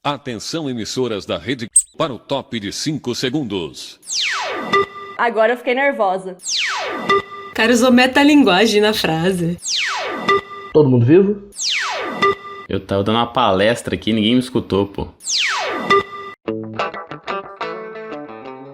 Atenção, emissoras da rede, para o top de 5 segundos. Agora eu fiquei nervosa. O cara usou metalinguagem na frase. Todo mundo vivo? Eu tava dando uma palestra aqui, ninguém me escutou, pô.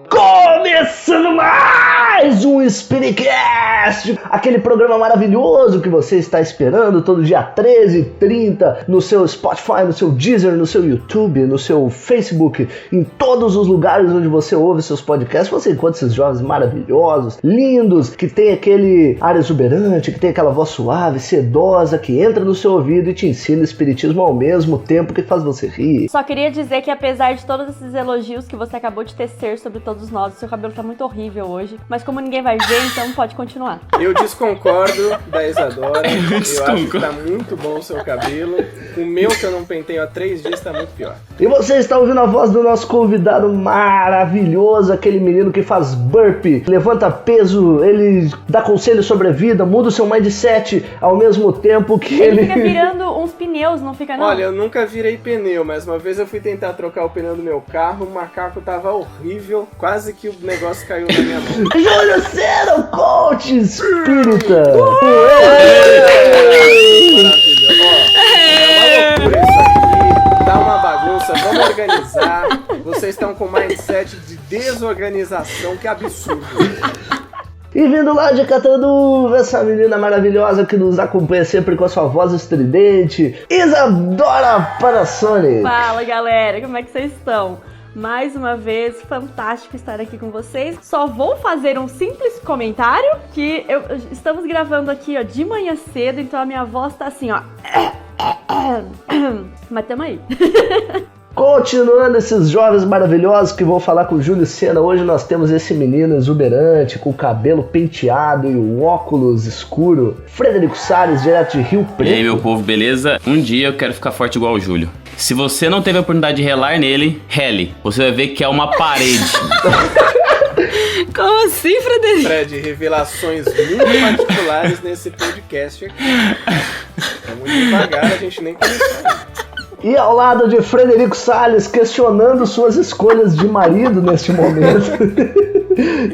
Começando mais um Spiritcast, aquele programa maravilhoso que você está esperando todo dia 13h30 no seu Spotify, no seu Deezer, no seu YouTube, no seu Facebook, em todos os lugares onde você ouve seus podcasts. Você encontra esses jovens maravilhosos, lindos, que tem aquele ar exuberante, que tem aquela voz suave, sedosa, que entra no seu ouvido e te ensina espiritismo ao mesmo tempo que faz você rir. Só queria dizer que apesar de todos esses elogios que você acabou de tecer sobre todos nós, seu cabelo tá muito horrível hoje, mas como ninguém vai ver, então pode continuar. Eu desconcordo da Isadora, eu acho que tá muito bom o seu cabelo. O meu, que eu não penteio há 3 dias, tá muito pior. E você está ouvindo a voz do nosso convidado maravilhoso, aquele menino que faz burpee, levanta peso, ele dá conselhos sobre a vida, muda o seu mindset ao mesmo tempo que ele fica virando uns pneus, não fica não? Olha, eu nunca virei pneu, mas uma vez eu fui tentar trocar o pneu do meu carro, o macaco tava horrível, quase que o negócio caiu na minha mão. Júlio Cena, o coach espírita! Maravilhoso. Ó, é uma loucura isso aqui, tá uma bagunça, vamos organizar. Vocês estão com mindset de desorganização, que absurdo. E vindo lá de Catanduva, essa menina maravilhosa que nos acompanha sempre com a sua voz estridente, Isadora Panasonic. Fala galera, como é que vocês estão? Mais uma vez, fantástico estar aqui com vocês. Só vou fazer um simples comentário, que estamos gravando aqui ó, de manhã cedo, então a minha voz tá assim, ó. Mas tamo aí. Continuando esses jovens maravilhosos que vão falar com o Júlio Cena, hoje nós temos esse menino exuberante, com o cabelo penteado e o óculos escuro, Frederico Salles, direto de Rio Preto. E aí, meu povo, beleza? Um dia eu quero ficar forte igual o Júlio. Se você não teve a oportunidade de relar nele, rele. Você vai ver que é uma parede. Como assim, Frederico? Fred, revelações muito particulares nesse podcast aqui. É muito devagar, a gente nem começou ainda. E ao lado de Frederico Salles, questionando suas escolhas de marido neste momento,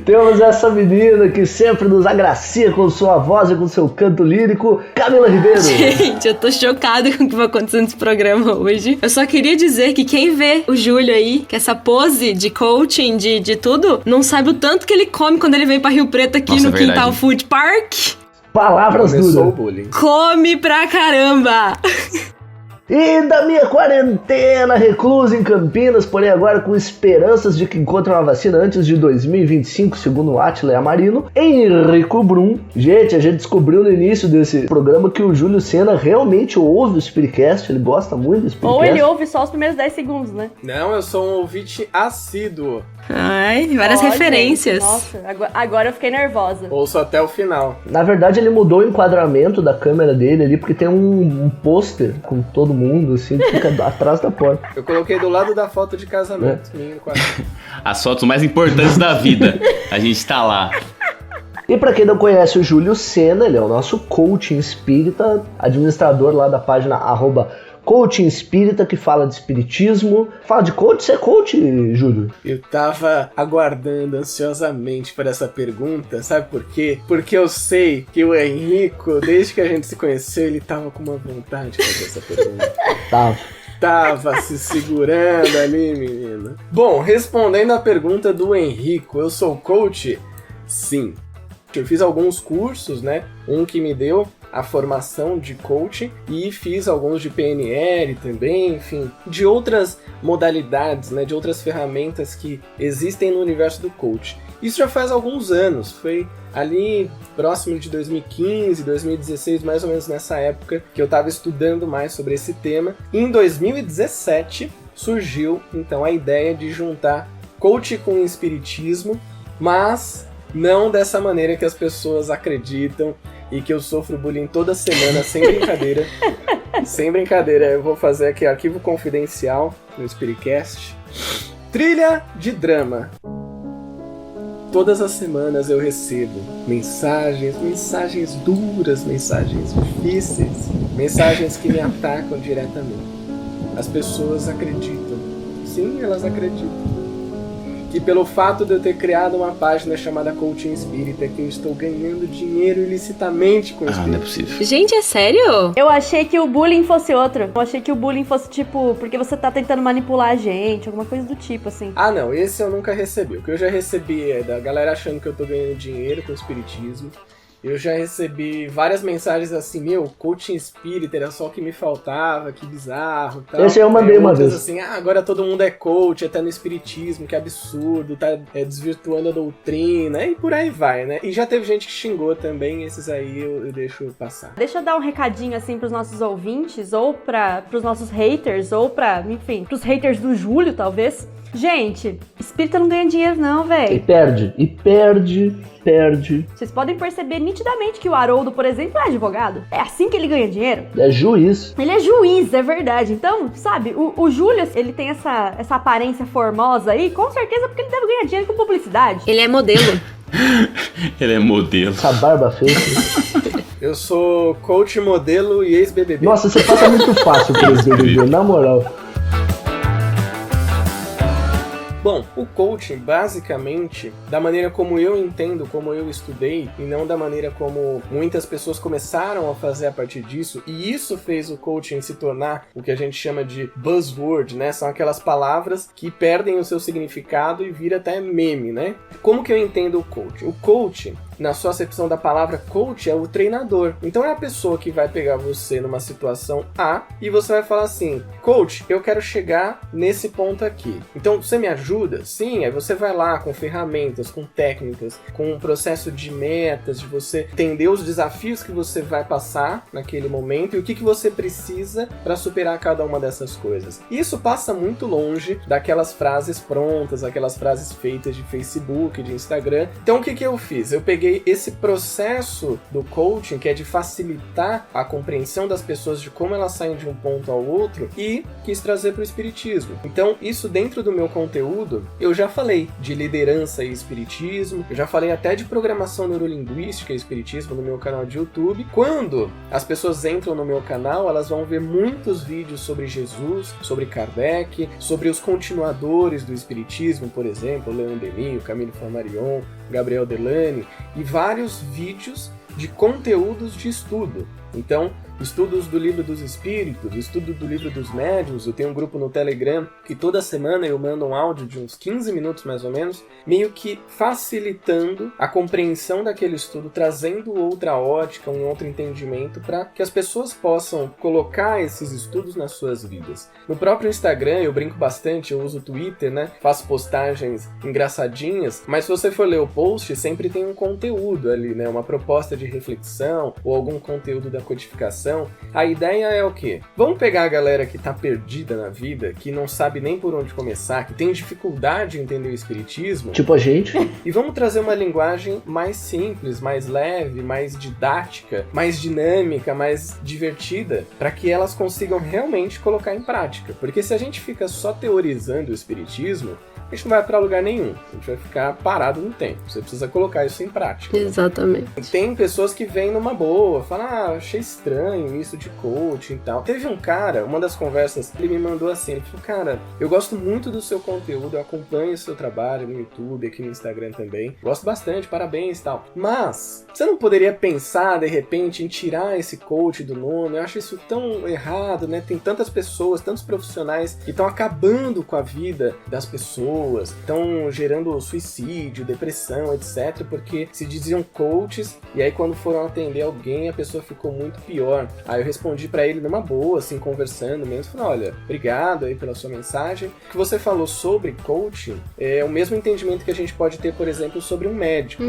temos essa menina que sempre nos agracia com sua voz e com seu canto lírico, Camila Ribeiro. Gente, eu tô chocada com o que vai acontecer nesse programa hoje. Eu só queria dizer que quem vê o Júlio aí, que essa pose de coaching, de tudo, não sabe o tanto que ele come quando ele vem pra Rio Preto aqui. Nossa, no Quintal Food Park. Palavras Começou duras. O bullying. Come pra caramba. E da minha quarentena, recluso em Campinas, porém agora com esperanças de que encontre uma vacina antes de 2025, segundo o Átila Amarino, Henrico Brum. Gente, a gente descobriu no início desse programa que o Júlio Cena realmente ouve o Spiritcast, ele gosta muito do Spiritcast. Ou ele ouve só os primeiros 10 segundos, né? Não, eu sou um ouvinte assíduo. Ai, várias referências. Gente, nossa, agora eu fiquei nervosa. Ouço até o final. Na verdade, ele mudou o enquadramento da câmera dele ali, porque tem um pôster com todo mundo, assim, que fica atrás da porta. Eu coloquei do lado da foto de casamento. As fotos mais importantes da vida. A gente tá lá. E pra quem não conhece o Júlio Cena, ele é o nosso coaching espírita, administrador lá da página @coaching espírita, que fala de espiritismo. Fala de coach, você é coach, Júlio? Eu tava aguardando ansiosamente por essa pergunta, sabe por quê? Porque eu sei que o Henrico, desde que a gente se conheceu, ele tava com uma vontade de fazer essa pergunta. Tava se segurando ali, menina. Bom, respondendo a pergunta do Henrico, eu sou coach? Sim. Eu fiz alguns cursos, né? Um que me deu a formação de coaching e fiz alguns de PNL também, enfim, de outras modalidades, né, de outras ferramentas que existem no universo do coaching. Isso já faz alguns anos, foi ali próximo de 2015, 2016, mais ou menos nessa época que eu estava estudando mais sobre esse tema. Em 2017 surgiu então a ideia de juntar coaching com espiritismo, mas não dessa maneira que as pessoas acreditam e que eu sofro bullying toda semana, sem brincadeira. Sem brincadeira, eu vou fazer aqui arquivo confidencial no Spiritcast. Trilha de drama. Todas as semanas eu recebo mensagens duras, mensagens difíceis, mensagens que me atacam diretamente. as pessoas acreditam. Sim, elas acreditam. Que pelo fato de eu ter criado uma página chamada Coaching Espírita, que eu estou ganhando dinheiro ilicitamente com isso. Não é possível. Gente, é sério? Eu achei que o bullying fosse outro. Eu achei que o bullying fosse, tipo, porque você tá tentando manipular a gente, alguma coisa do tipo, assim. Ah, não, esse eu nunca recebi. O que eu já recebi é da galera achando que eu tô ganhando dinheiro com o espiritismo. Eu já recebi várias mensagens assim, meu, coaching espírita era só o que me faltava, que bizarro e tal. Esse eu mandei uma vez. Assim, agora todo mundo é coach, até no espiritismo, que absurdo, tá desvirtuando a doutrina, e por aí vai, né? E já teve gente que xingou também, esses aí eu deixo passar. Deixa eu dar um recadinho, assim, pros nossos ouvintes, ou pros nossos haters, ou enfim, pros haters do Júlio, talvez. Gente, espírita não ganha dinheiro não, velho. E perde. Vocês podem perceber nitidamente que o Haroldo, por exemplo, é advogado. É assim que ele ganha dinheiro. É juiz. Ele é juiz, é verdade. Então, sabe, o Júlio, ele tem essa aparência formosa aí, com certeza porque ele deve ganhar dinheiro com publicidade. Ele é modelo. Ele é modelo. Essa barba feita. Eu sou coach, modelo e ex-BBB. Nossa, você passa muito fácil por ex-BBB, na moral. Bom, o coaching, basicamente, da maneira como eu entendo, como eu estudei, e não da maneira como muitas pessoas começaram a fazer a partir disso, e isso fez o coaching se tornar o que a gente chama de buzzword, né? São aquelas palavras que perdem o seu significado e vira até meme, né? Como que eu entendo o coaching? O coaching, na sua acepção da palavra coach, é o treinador. Então é a pessoa que vai pegar você numa situação A e você vai falar assim, coach, eu quero chegar nesse ponto aqui. Então você me ajuda? Sim, aí você vai lá com ferramentas, com técnicas, com um processo de metas, de você entender os desafios que você vai passar naquele momento e o que você precisa para superar cada uma dessas coisas. Isso passa muito longe daquelas frases prontas, aquelas frases feitas de Facebook, de Instagram. Então o que eu fiz? Eu peguei esse processo do coaching, que é de facilitar a compreensão das pessoas de como elas saem de um ponto ao outro, e quis trazer para o espiritismo. Então, isso dentro do meu conteúdo, eu já falei de liderança e espiritismo, eu já falei até de programação neurolinguística e espiritismo no meu canal de YouTube. Quando as pessoas entram no meu canal, elas vão ver muitos vídeos sobre Jesus, sobre Kardec, sobre os continuadores do espiritismo, por exemplo, Leon Denis, Camille Flammarion, Gabriel Delany, e vários vídeos de conteúdos de estudo. Então, estudos do Livro dos Espíritos, estudo do Livro dos Médiuns. Eu tenho um grupo no Telegram que toda semana eu mando um áudio de uns 15 minutos mais ou menos, meio que facilitando a compreensão daquele estudo, trazendo outra ótica, um outro entendimento para que as pessoas possam colocar esses estudos nas suas vidas. No próprio Instagram eu brinco bastante, eu uso o Twitter, né? Faço postagens engraçadinhas, mas se você for ler o post, sempre tem um conteúdo ali, né? Uma proposta de reflexão ou algum conteúdo da codificação. A ideia é o quê? Vamos pegar a galera que tá perdida na vida, que não sabe nem por onde começar, que tem dificuldade em entender o espiritismo. Tipo a gente. E vamos trazer uma linguagem mais simples, mais leve, mais didática, mais dinâmica, mais divertida, para que elas consigam realmente colocar em prática. Porque se a gente fica só teorizando o espiritismo, a gente não vai para lugar nenhum. A gente vai ficar parado no tempo. Você precisa colocar isso em prática. Exatamente. Tem pessoas que vêm numa boa, falam, achei estranho isso de coaching e tal. Teve um cara, uma das conversas, ele me mandou assim, ele falou, cara, eu gosto muito do seu conteúdo, eu acompanho o seu trabalho no YouTube, aqui no Instagram também. Gosto bastante, parabéns e tal. Mas, você não poderia pensar, de repente, em tirar esse coach do nome? Eu acho isso tão errado, né? Tem tantas pessoas, tantos profissionais que estão acabando com a vida das pessoas, estão gerando suicídio, depressão, etc, porque se diziam coaches e aí quando foram atender alguém a pessoa ficou muito pior. Aí eu respondi pra ele numa boa, assim, conversando mesmo, falei, olha, obrigado aí pela sua mensagem. O que você falou sobre coaching é o mesmo entendimento que a gente pode ter, por exemplo, sobre um médico.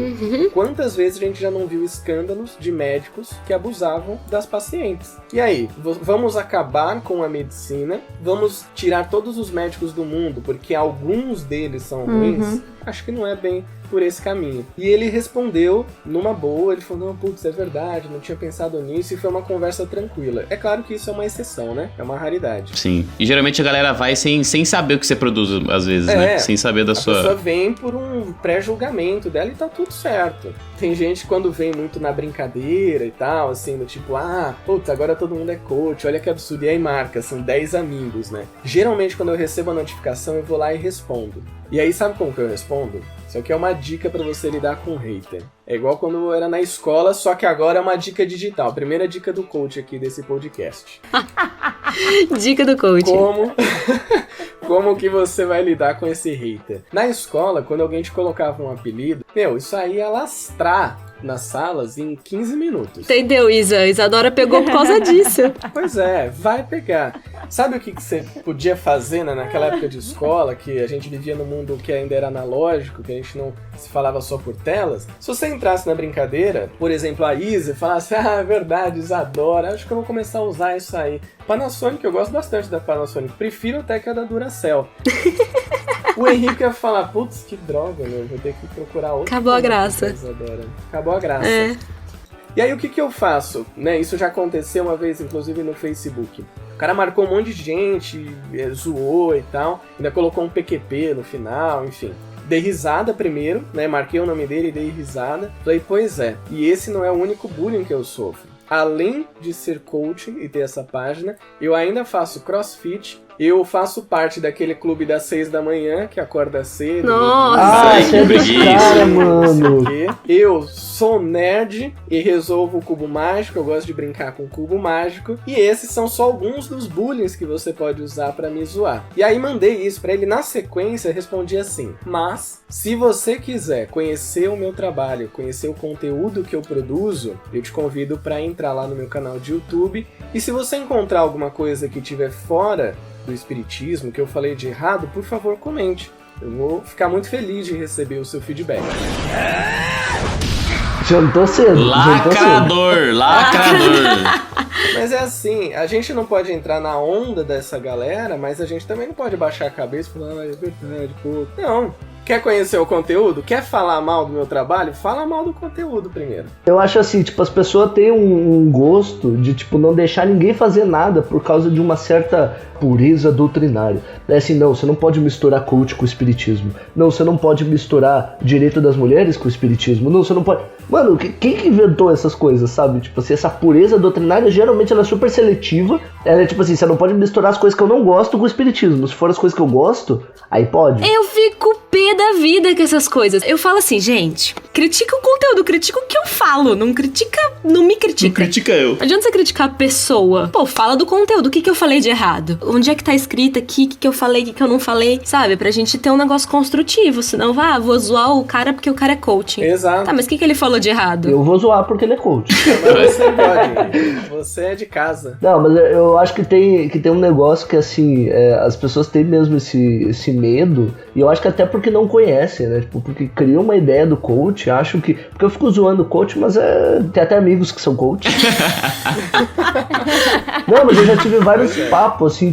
Quantas vezes a gente já não viu escândalos de médicos que abusavam das pacientes? E aí, vamos acabar com a medicina, vamos tirar todos os médicos do mundo porque alguns deles são ruins? acho que não é bem por esse caminho. E ele respondeu numa boa, ele falou, não, putz, é verdade, não tinha pensado nisso, e foi uma conversa tranquila. É claro que isso é uma exceção, né? É uma raridade. Sim. E geralmente a galera vai sem saber o que você produz, às vezes, né? Sem saber da sua... A pessoa vem por um pré-julgamento dela e tá tudo certo. Tem gente que quando vem muito na brincadeira e tal, assim, do tipo, putz, agora todo mundo é coach, olha que absurdo. E aí marca, são 10 amigos, né? Geralmente quando eu recebo a notificação, eu vou lá e respondo. E aí sabe como que eu respondo? Isso aqui é uma dica pra você lidar com hater. É igual quando eu era na escola, só que agora é uma dica digital. Primeira dica do coach aqui desse podcast. Dica do coach. Como que você vai lidar com esse hater? Na escola, quando alguém te colocava um apelido, isso aí ia lastrar nas salas em 15 minutos. Entendeu, Isa? Isadora pegou por causa disso. Pois é, vai pegar. Sabe o que você podia fazer, né, naquela época de escola, que a gente vivia num mundo que ainda era analógico, que a gente não se falava só por telas? Se você entrasse na brincadeira, por exemplo, a Isa, e falasse, é verdade, Isadora, acho que eu vou começar a usar isso aí. Panasonic, eu gosto bastante da Panasonic, prefiro até que a da Duracell. O Henrique ia falar, putz, que droga, meu, vou ter que procurar outra. Acabou a graça. Acabou a graça. É. E aí o que eu faço? Né, isso já aconteceu uma vez, inclusive, no Facebook. O cara marcou um monte de gente, zoou e tal, ainda colocou um PQP no final, enfim. Dei risada primeiro, né, marquei o nome dele e dei risada. Falei, pois é, e esse não é o único bullying que eu sofro. Além de ser coach e ter essa página, eu ainda faço crossfit. Eu faço parte daquele clube das 6 da manhã, que acorda cedo. Nossa! Você é desse cara, mano! Eu sou nerd e resolvo o cubo mágico, eu gosto de brincar com o cubo mágico. E esses são só alguns dos bullying que você pode usar pra me zoar. E aí mandei isso pra ele, na sequência respondi assim, mas se você quiser conhecer o meu trabalho, conhecer o conteúdo que eu produzo, eu te convido pra entrar lá no meu canal de YouTube. E se você encontrar alguma coisa que estiver fora do espiritismo, que eu falei de errado, por favor, comente. Eu vou ficar muito feliz de receber o seu feedback. Jantou cedo. Lacrador. Mas é assim, a gente não pode entrar na onda dessa galera, mas a gente também não pode baixar a cabeça e falar, é verdade, pô. Não. Quer conhecer o conteúdo? Quer falar mal do meu trabalho? Fala mal do conteúdo primeiro. Eu acho assim, tipo, as pessoas têm um gosto de, tipo, não deixar ninguém fazer nada por causa de uma certa pureza doutrinária. É assim, não, você não pode misturar coach com espiritismo. Não, você não pode misturar direito das mulheres com espiritismo. Não, você não pode... Mano, quem que inventou essas coisas, sabe? Tipo assim, essa pureza doutrinária, geralmente ela é super seletiva. Ela é tipo assim, você não pode misturar as coisas que eu não gosto com o espiritismo. Se for as coisas que eu gosto, aí pode. Eu fico pé da vida com essas coisas. Eu falo assim, gente, critica o conteúdo, critica o que eu falo. Não me critica. Não critica eu. Não adianta você criticar a pessoa. Pô, fala do conteúdo. O que eu falei de errado? Onde é que tá escrito aqui? O que eu falei? O que eu não falei? Sabe? Pra gente ter um negócio construtivo. Senão, vou zoar o cara porque o cara é coaching. Exato. Tá, mas o que ele falou de errado? Eu vou zoar porque ele é coach. Mas você pode. Você é de casa. Não, mas eu acho que tem um negócio que, assim, as pessoas têm mesmo esse medo. E eu acho que até porque não conhecem, né? Tipo, porque criam uma ideia do coach, acham que... Porque eu fico zoando o coach, mas tem até amigos que são coach. Não, mas eu já tive vários papos, assim,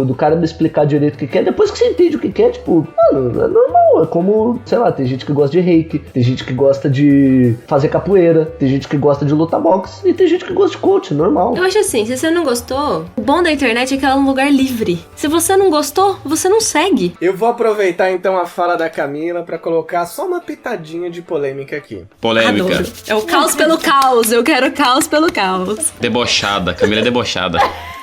do cara me explicar direito o que é. Depois que você entende o que é, tipo, mano, é normal. É como, sei lá, tem gente que gosta de reiki, tem gente que gosta de fazer capoeira, tem gente que gosta de luta boxe e tem gente que gosta de coach, normal. Eu acho assim, se você não gostou, o bom da internet é que ela é um lugar livre. Se você não gostou, você não segue. Eu vou aproveitar então a fala da Camila pra colocar só uma pitadinha de polêmica aqui. Polêmica. Adoro. É o caos pelo caos, eu quero caos pelo caos. Debochada, Camila é debochada.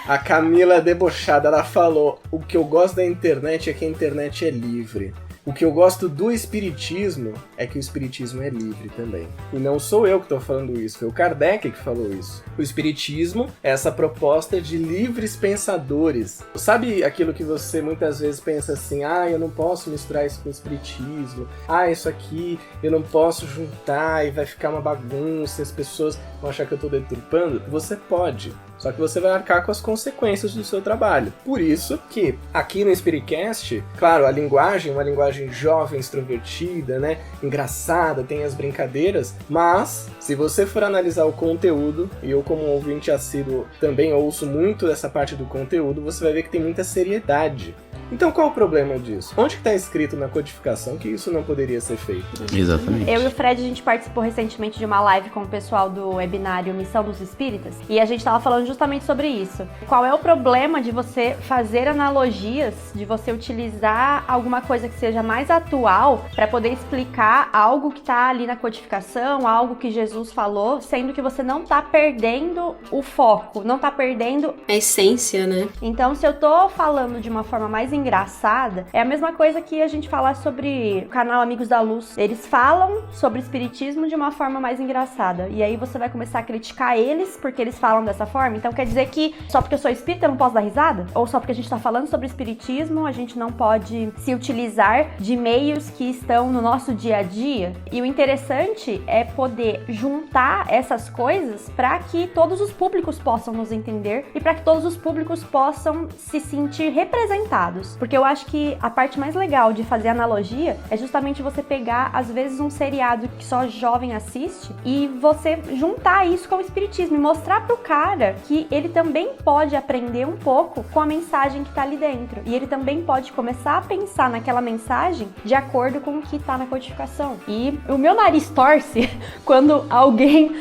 A Camila debochada, ela falou, o que eu gosto da internet é que a internet é livre. O que eu gosto do espiritismo é que o espiritismo é livre também. E não sou eu que estou falando isso, foi o Kardec que falou isso. O espiritismo é essa proposta de livres pensadores. Sabe aquilo que você muitas vezes pensa assim, eu não posso misturar isso com o espiritismo, isso aqui eu não posso juntar e vai ficar uma bagunça, as pessoas vão achar que eu estou deturpando? Você pode. Só que você vai arcar com as consequências do seu trabalho. Por isso que aqui no Spiritcast, claro, a linguagem é uma linguagem jovem, extrovertida, né? Engraçada, tem as brincadeiras, mas se você for analisar o conteúdo, e eu como ouvinte assíduo também ouço muito dessa parte do conteúdo, você vai ver que tem muita seriedade. Então qual o problema disso? Onde que tá escrito na codificação que isso não poderia ser feito? Exatamente. Eu e o Fred, a gente participou recentemente de uma live com o pessoal do webinário Missão dos Espíritas, e a gente tava falando justamente sobre isso. Qual é o problema de você fazer analogias, de você utilizar alguma coisa que seja mais atual para poder explicar algo que tá ali na codificação, algo que Jesus falou, sendo que você não tá perdendo o foco, não tá perdendo A essência, né? Então, se eu tô falando de uma forma mais engraçada, é a mesma coisa que a gente falar sobre o canal Amigos da Luz. Eles falam sobre espiritismo de uma forma mais engraçada. E aí você vai começar a criticar eles porque eles falam dessa forma. Então quer dizer que só porque eu sou espírita eu não posso dar risada? Ou só porque a gente tá falando sobre espiritismo, a gente não pode se utilizar de meios que estão no nosso dia a dia? E o interessante é poder juntar essas coisas para que todos os públicos possam nos entender e para que todos os públicos possam se sentir representados. Porque eu acho que a parte mais legal de fazer analogia é justamente você pegar, às vezes, um seriado que só jovem assiste e você juntar isso com o espiritismo e mostrar pro cara que ele também pode aprender um pouco com a mensagem que tá ali dentro. E ele também pode começar a pensar naquela mensagem de acordo com o que tá na codificação. E o meu nariz torce quando alguém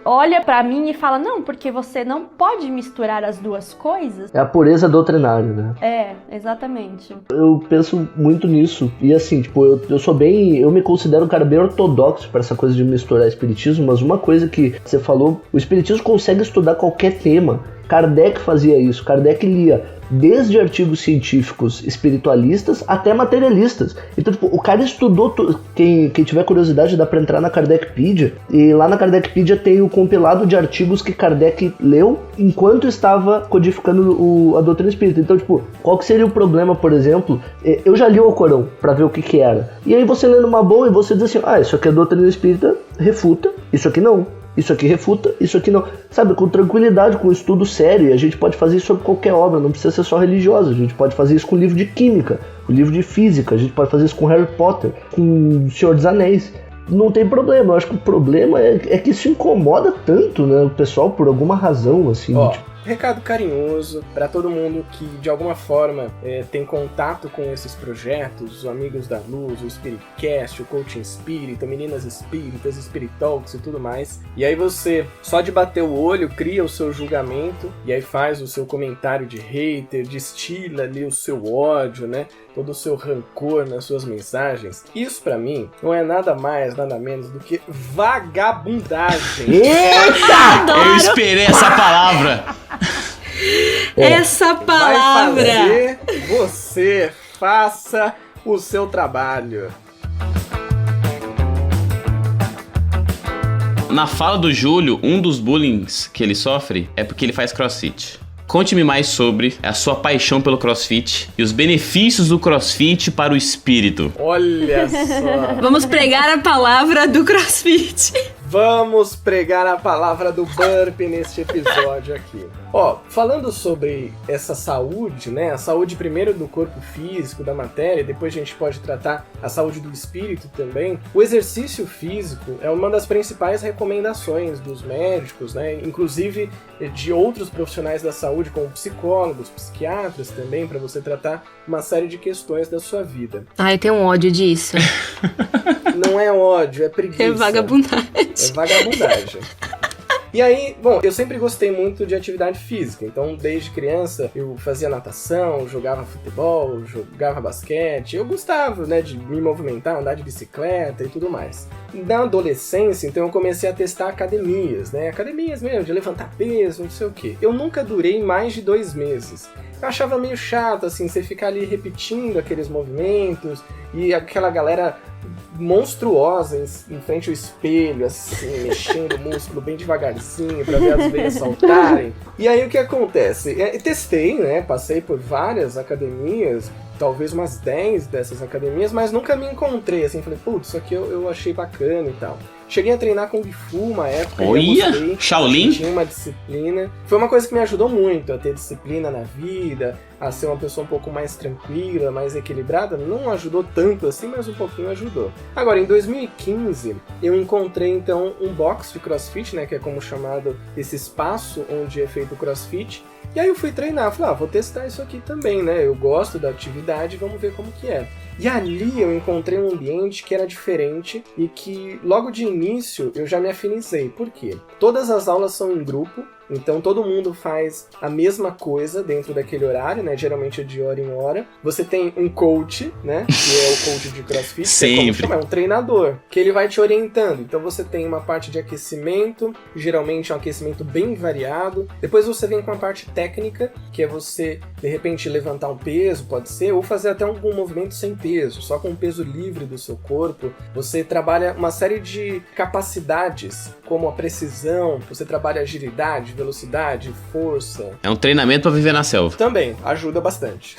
olha pra mim e fala, não, porque você não pode misturar as duas coisas. É a pureza doutrinária, né? É, exatamente. Eu penso muito nisso. E assim, tipo, eu me considero um cara bem ortodoxo pra essa coisa de misturar espiritismo, mas uma coisa que você falou, o espiritismo consegue estudar qualquer tema. Kardec fazia isso, Kardec lia desde artigos científicos espiritualistas até materialistas. Então, tipo, o cara estudou, quem tiver curiosidade dá pra entrar na Kardecpedia, e lá na Kardecpedia tem o compilado de artigos que Kardec leu enquanto estava codificando a doutrina espírita. Então, tipo, qual que seria o problema, por exemplo? Eu já li o Alcorão pra ver o que era. E aí você lê numa boa e você diz assim, isso aqui é doutrina espírita, refuta, isso aqui não. Isso aqui refuta, isso aqui não. Sabe, com tranquilidade, com estudo sério. E a gente pode fazer isso sobre qualquer obra, não precisa ser só religiosa. A gente pode fazer isso com livro de química, com livro de física. A gente pode fazer isso com Harry Potter, com Senhor dos Anéis. Não tem problema. Eu acho que o problema é que isso incomoda tanto, né, o pessoal, por alguma razão, assim. Recado carinhoso para todo mundo que de alguma forma tem contato com esses projetos, os Amigos da Luz, o Spiritcast, o Coaching Espírita, Meninas Espíritas, Spirit Talks e tudo mais. E aí você, só de bater o olho, cria o seu julgamento e aí faz o seu comentário de hater, destila ali o seu ódio, né? Todo o seu rancor nas suas mensagens. Isso pra mim não é nada mais, nada menos do que vagabundagem. Eita! Eu esperei essa palavra. Essa palavra! Vai fazer, você faça o seu trabalho. Na fala do Júlio, um dos bullying que ele sofre é porque ele faz crossfit. Conte-me mais sobre a sua paixão pelo crossfit e os benefícios do crossfit para o espírito. Olha só! Vamos pregar a palavra do crossfit. Vamos pregar a palavra do burp neste episódio aqui. Falando sobre essa saúde, né? A saúde primeiro do corpo físico, da matéria, depois a gente pode tratar a saúde do espírito também. O exercício físico é uma das principais recomendações dos médicos, né? Inclusive de outros profissionais da saúde, como psicólogos, psiquiatras também, para você tratar uma série de questões da sua vida. Eu tenho um ódio disso. Não é ódio, é preguiça. É vagabundagem. É vagabundagem. E aí, eu sempre gostei muito de atividade física, então desde criança eu fazia natação, jogava futebol, jogava basquete, eu gostava, né, de me movimentar, andar de bicicleta e tudo mais. Na adolescência, então eu comecei a testar academias, né, academias mesmo, de levantar peso, não sei o quê. Eu nunca durei mais de 2 meses. Eu achava meio chato, assim, você ficar ali repetindo aqueles movimentos e aquela galera monstruosa em frente ao espelho, assim, mexendo o músculo bem devagarzinho pra ver as veias saltarem. E aí o que acontece? Testei, né? Passei por várias academias, talvez umas 10 dessas academias, mas nunca me encontrei, assim, falei, putz, isso aqui eu achei bacana e tal. Cheguei a treinar Kung Fu uma época. Olha! Gostei, Shaolin? tinha uma disciplina. Foi uma coisa que me ajudou muito a ter disciplina na vida, a ser uma pessoa um pouco mais tranquila, mais equilibrada. Não ajudou tanto assim, mas um pouquinho ajudou. Agora, em 2015, eu encontrei então um box de CrossFit, né, que é como chamado esse espaço onde é feito o CrossFit. E aí eu fui treinar, falei, vou testar isso aqui também, né? Eu gosto da atividade, vamos ver como que é. E ali eu encontrei um ambiente que era diferente e que logo de início eu já me afinizei. Por quê? Todas as aulas são em grupo, então todo mundo faz a mesma coisa dentro daquele horário, né? Geralmente é de hora em hora. Você tem um coach, né? Que é o coach de CrossFit. Sempre. É um treinador, que ele vai te orientando. Então você tem uma parte de aquecimento, geralmente é um aquecimento bem variado. Depois você vem com a parte técnica, que é você, de repente, levantar um peso, pode ser, ou fazer até algum movimento sem peso, só com o peso livre do seu corpo. Você trabalha uma série de capacidades, como a precisão, você trabalha agilidade, velocidade, força. É um treinamento pra viver na selva. Também ajuda bastante.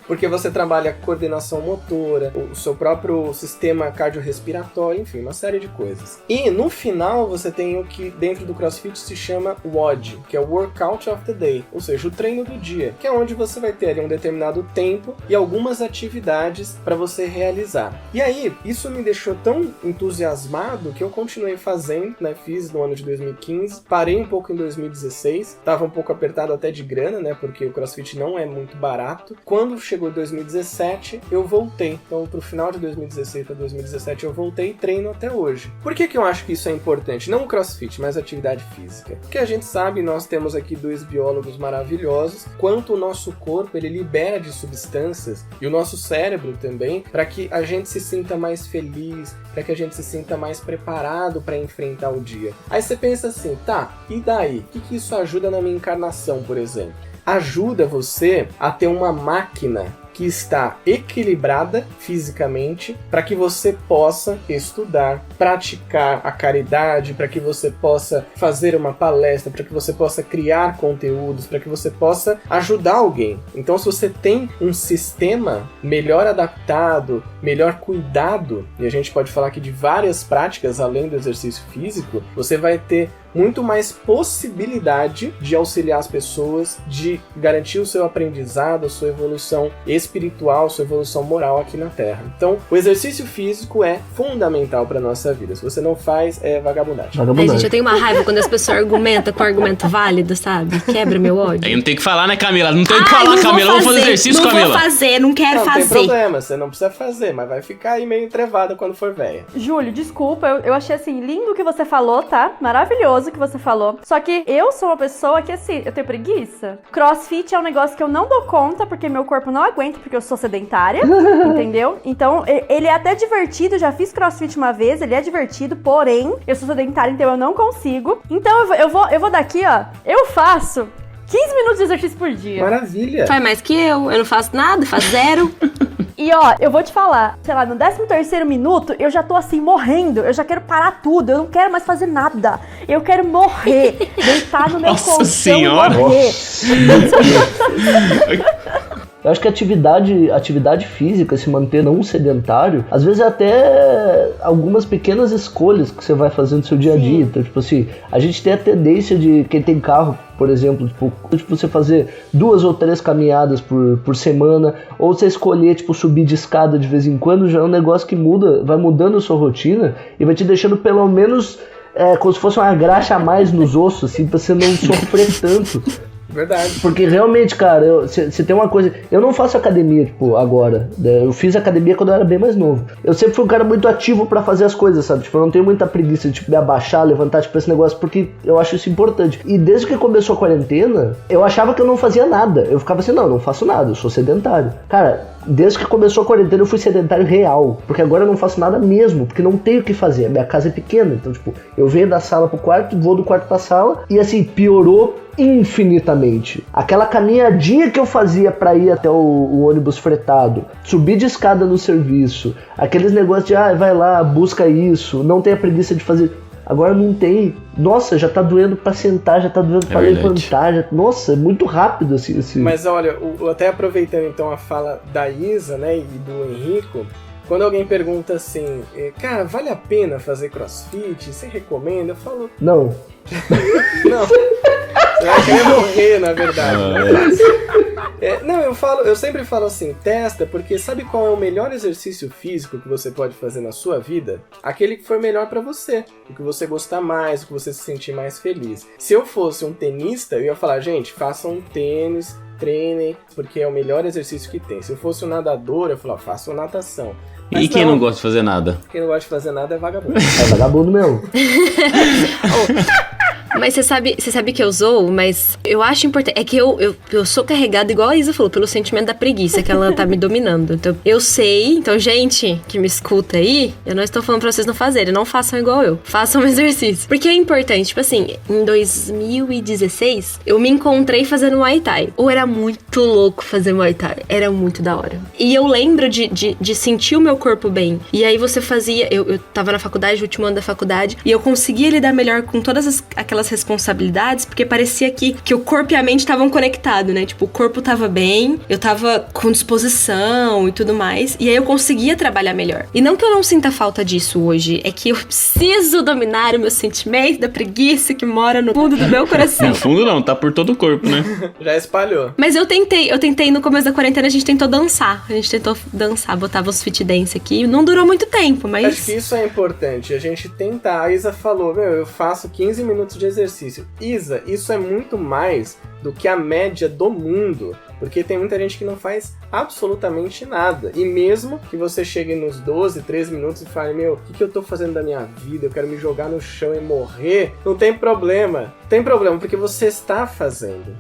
Porque você trabalha coordenação motora, o seu próprio sistema cardiorrespiratório, enfim, uma série de coisas. E no final você tem o que dentro do CrossFit se chama WOD, que é o Workout of the Day, ou seja, o treino do dia, que é onde você vai ter ali um determinado tempo e algumas atividades para você realizar. E aí, isso me deixou tão entusiasmado que eu continuei fazendo, né? Fiz no ano de 2015, parei um pouco em 2016, tava um pouco apertado até de grana, né? Porque o CrossFit não é muito barato. Quando chegou 2017, eu voltei. Então, pro final de 2016 para 2017, eu voltei e treino até hoje. Por que eu acho que isso é importante? Não o CrossFit, mas a atividade física. Porque a gente sabe, nós temos aqui 2 biólogos maravilhosos, quanto o nosso corpo, ele libera de substâncias, e o nosso cérebro também, para que a gente se sinta mais feliz, para que a gente se sinta mais preparado para enfrentar o dia. Aí você pensa assim, tá, e daí? O que isso ajuda na minha encarnação, por exemplo? Ajuda você a ter uma máquina que está equilibrada fisicamente para que você possa estudar, praticar a caridade, para que você possa fazer uma palestra, para que você possa criar conteúdos, para que você possa ajudar alguém. Então, se você tem um sistema melhor adaptado, melhor cuidado, e a gente pode falar aqui de várias práticas além do exercício físico, você vai ter muito mais possibilidade de auxiliar as pessoas, de garantir o seu aprendizado, a sua evolução espiritual, sua evolução moral aqui na Terra. Então, o exercício físico é fundamental para nossa vida. Se você não faz, é vagabundagem. Ai, gente, eu tenho uma raiva quando as pessoas argumentam com argumento válido, sabe? Quebra meu ódio. Aí não tem que falar, né, Camila? Não tem que falar, Camila. Vamos fazer exercício, Camila. Não vou fazer, não quero fazer. Não tem problema, você não precisa fazer, mas vai ficar aí meio entrevada quando for velha. Júlio, desculpa, eu achei assim, lindo o que você falou, tá? Maravilhoso o que você falou. Só que eu sou uma pessoa que, assim, eu tenho preguiça. CrossFit é um negócio que eu não dou conta, porque meu corpo não aguenta, porque eu sou sedentária, entendeu? Então, ele é até divertido, já fiz CrossFit uma vez, ele é divertido, porém, eu sou sedentária, então eu não consigo. Então, eu vou daqui, ó, eu faço 15 minutos de exercício por dia. Maravilha! Faz mais que eu não faço nada, faço 0. E ó, eu vou te falar, sei lá, no 13º minuto, eu já tô assim, morrendo, eu já quero parar tudo, eu não quero mais fazer nada, eu quero morrer, deitar no meu colchão e morrer. Eu acho que atividade física, se manter não sedentário, às vezes é até algumas pequenas escolhas que você vai fazendo no seu dia a dia. Então, tipo assim, a gente tem a tendência de, quem tem carro, por exemplo, tipo você fazer 2 ou 3 caminhadas por semana, ou você escolher, tipo, subir de escada de vez em quando, já é um negócio que vai mudando a sua rotina e vai te deixando pelo menos como se fosse uma graxa a mais nos ossos, assim, pra você não sofrer tanto. Verdade. Porque realmente, cara, você tem uma coisa... Eu não faço academia, tipo, agora. Eu fiz academia quando eu era bem mais novo. Eu sempre fui um cara muito ativo pra fazer as coisas, sabe? Tipo, eu não tenho muita preguiça de, tipo, me abaixar, levantar, tipo, esse negócio, porque eu acho isso importante. E desde que começou a quarentena, eu achava que eu não fazia nada. Eu ficava assim, não faço nada, eu sou sedentário. Cara, desde que começou a quarentena, eu fui sedentário real. Porque agora eu não faço nada mesmo, porque não tenho o que fazer. A minha casa é pequena, então, tipo, eu venho da sala pro quarto, vou do quarto pra sala, e assim, piorou infinitamente. Aquela caminhadinha que eu fazia pra ir até o ônibus fretado, subir de escada no serviço, aqueles negócios de, vai lá, busca isso, não tem a preguiça de fazer. Agora não tem. Nossa, já tá doendo pra sentar, já tá doendo pra levantar. Nossa, é muito rápido assim. Mas olha, até aproveitando então a fala da Isa, né, e do Henrico, quando alguém pergunta assim, cara, vale a pena fazer CrossFit? Você recomenda? Eu falo... Não. Não. Você vai querer morrer, na verdade. Não, eu sempre falo assim, testa, porque sabe qual é o melhor exercício físico que você pode fazer na sua vida? Aquele que for melhor pra você, o que você gostar mais, o que você se sentir mais feliz. Se eu fosse um tenista, eu ia falar, gente, façam um tênis, treinem, porque é o melhor exercício que tem. Se eu fosse um nadador, eu falava, façam natação. Mas e quem não gosta de fazer nada? Quem não gosta de fazer nada é vagabundo. É vagabundo mesmo. Mas você sabe que eu zoo, mas eu acho importante. É que eu sou carregada, igual a Isa falou, pelo sentimento da preguiça, que ela tá me dominando. Então, eu sei. Então, gente que me escuta aí, eu não estou falando pra vocês não fazerem. Não façam igual eu. Façam um exercício. Porque é importante. Tipo assim, em 2016, eu me encontrei fazendo Muay Thai. Ou era muito louco fazer Muay Thai. Era muito da hora. E eu lembro de sentir o meu corpo bem. E aí você fazia. Eu tava na faculdade, último ano da faculdade, e eu conseguia lidar melhor com todas aquelas responsabilidades, porque parecia que o corpo e a mente estavam conectados, né? Tipo, o corpo tava bem, eu tava com disposição e tudo mais, e aí eu conseguia trabalhar melhor. E não que eu não sinta falta disso hoje, é que eu preciso dominar o meu sentimento da preguiça que mora no fundo do meu coração. No fundo não, tá por todo o corpo, né? Já espalhou. Mas eu tentei no começo da quarentena, a gente tentou dançar, botava uns fit dance aqui, não durou muito tempo, mas... Acho que isso é importante, a gente tentar. A Isa falou, eu faço 15 minutos de exercício. Isa, isso é muito mais do que a média do mundo, porque tem muita gente que não faz absolutamente nada. E mesmo que você chegue nos 12, 13 minutos e fale, o que eu tô fazendo da minha vida? Eu quero me jogar no chão e morrer. Não tem problema. Tem problema, porque você está fazendo.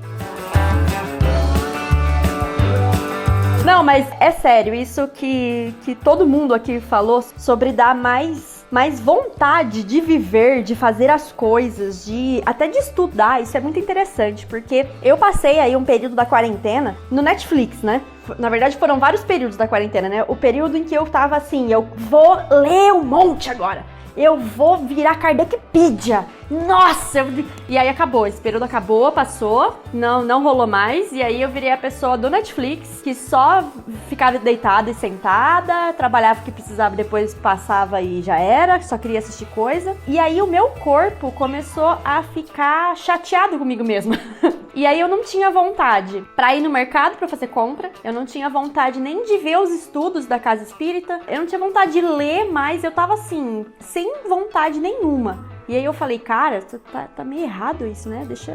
Não, mas é sério, isso que todo mundo aqui falou sobre dar mais vontade de viver, de fazer as coisas, até de estudar, isso é muito interessante, porque eu passei aí um período da quarentena no Netflix, né? Na verdade foram vários períodos da quarentena, né? O período em que eu tava assim, eu vou ler um monte agora. Eu vou virar Kardecpedia. Nossa! E aí acabou, esse período acabou, passou, não rolou mais. E aí eu virei a pessoa do Netflix, que só ficava deitada e sentada, trabalhava o que precisava, depois passava e já era, só queria assistir coisa. E aí o meu corpo começou a ficar chateado comigo mesma. E aí eu não tinha vontade pra ir no mercado pra fazer compra, eu não tinha vontade nem de ver os estudos da casa espírita, eu não tinha vontade de ler mais, eu tava assim, sem vontade nenhuma. E aí eu falei, cara, tá meio errado isso, né? Deixa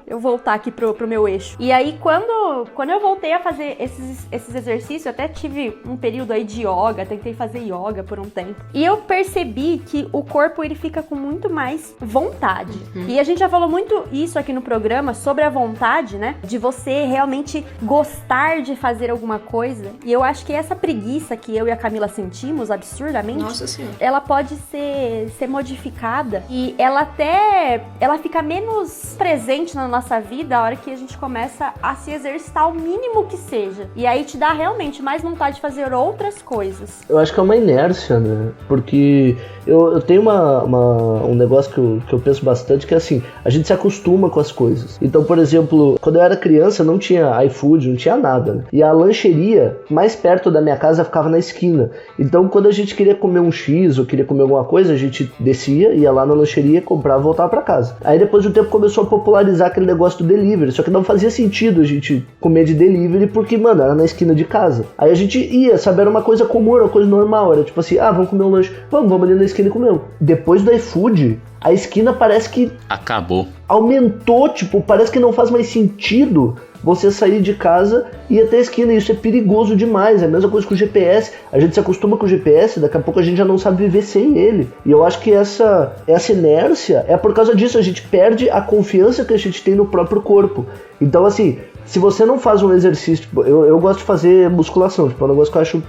eu voltar aqui pro meu eixo. E aí quando eu voltei a fazer esses exercícios, eu até tive um período aí de yoga, tentei fazer yoga por um tempo. E eu percebi que o corpo, ele fica com muito mais vontade. E a gente já falou muito isso aqui no programa, sobre a vontade, né? De você realmente gostar de fazer alguma coisa. E eu acho que essa preguiça que eu e a Camila sentimos absurdamente, Nossa Senhora, ela pode ser modificada e ela fica menos presente na nossa vida a hora que a gente começa a se exercitar o mínimo que seja. E aí te dá realmente mais vontade de fazer outras coisas. Eu acho que é uma inércia, né? Porque eu tenho um negócio que eu penso bastante, que é assim, a gente se acostuma com as coisas. Então, por exemplo, quando eu era criança não tinha iFood, não tinha nada, né? E a lancheria mais perto da minha casa ficava na esquina. Então, quando a gente queria comer um X ou queria comer alguma coisa, a gente descia, ia lá na lancheria, comprava e voltava pra casa. Aí depois do tempo começou a popularizar aquele negócio do delivery, só que não fazia sentido a gente comer de delivery porque, mano, era na esquina de casa. Aí a gente ia, sabe, era uma coisa comum, era uma coisa normal, era tipo assim, vamos comer um lanche, vamos ali na esquina e comer. Depois do iFood, a esquina parece que acabou. Aumentou, tipo, parece que não faz mais sentido você sair de casa e ir até a esquina. Isso é perigoso demais. É a mesma coisa com o GPS. A gente se acostuma com o GPS, daqui a pouco a gente já não sabe viver sem ele. E eu acho que essa inércia é por causa disso. A gente perde a confiança que a gente tem no próprio corpo. Então, assim, se você não faz um exercício, tipo, eu gosto de fazer musculação, tipo, é um negócio que eu acho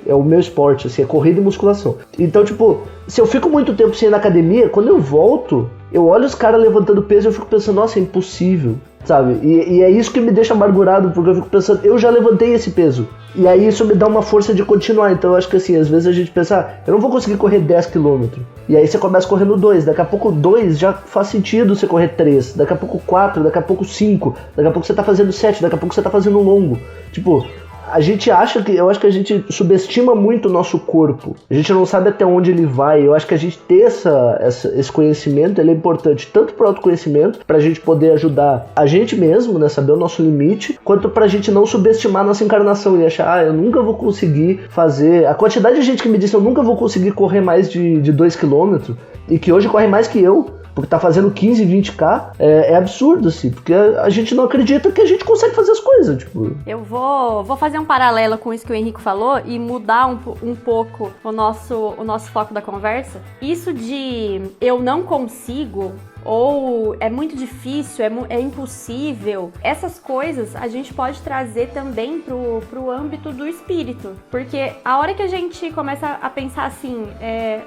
é o meu esporte, assim, é corrida e musculação. Então, tipo, se eu fico muito tempo sem ir na academia, quando eu volto, eu olho os caras levantando peso e eu fico pensando, nossa, é impossível, sabe? E é isso que me deixa amargurado, porque eu fico pensando, eu já levantei esse peso. E aí isso me dá uma força de continuar. Então eu acho que assim, às vezes a gente pensa, eu não vou conseguir correr 10 km. E aí você começa correndo 2, daqui a pouco 2 já faz sentido você correr 3, daqui a pouco 4, daqui a pouco 5, daqui a pouco você tá fazendo 7, daqui a pouco você tá fazendo longo. Tipo, A gente acha que... Eu acho que a gente subestima muito o nosso corpo. A gente não sabe até onde ele vai. Eu acho que a gente ter esse conhecimento, ele é importante tanto para o autoconhecimento, pra gente poder ajudar a gente mesmo, né? Saber o nosso limite, quanto pra gente não subestimar a nossa encarnação e achar, eu nunca vou conseguir fazer... A quantidade de gente que me disse, eu nunca vou conseguir correr mais de 2 km, e que hoje corre mais que eu, porque tá fazendo 15, 20k, é absurdo, assim, porque a gente não acredita que a gente consegue fazer as coisas, tipo... Eu vou fazer um paralelo com isso que o Henrico falou e mudar um pouco o nosso foco da conversa. Isso de eu não consigo, ou é muito difícil, é impossível, essas coisas a gente pode trazer também pro âmbito do espírito, porque a hora que a gente começa a pensar assim,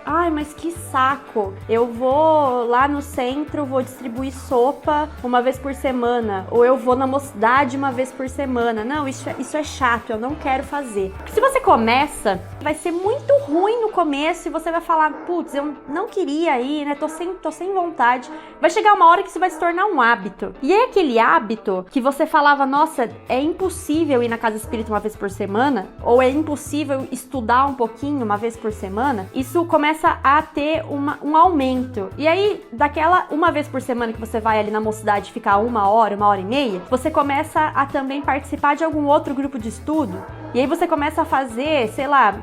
ai, mas que saco, eu vou lá no centro, vou distribuir sopa uma vez por semana, ou eu vou na mocidade uma vez por semana, não, isso é chato, eu não quero fazer. Porque se você começa, vai ser muito ruim no começo e você vai falar, putz, eu não queria ir, né, tô sem vontade. Vai chegar uma hora que isso vai se tornar um hábito. E é aquele hábito que você falava, nossa, é impossível ir na casa espírita uma vez por semana, ou é impossível estudar um pouquinho uma vez por semana, isso começa a ter um aumento. E aí, daquela uma vez por semana que você vai ali na mocidade ficar 1 hora, 1h30, você começa a também participar de algum outro grupo de estudo. E aí você começa a fazer, sei lá,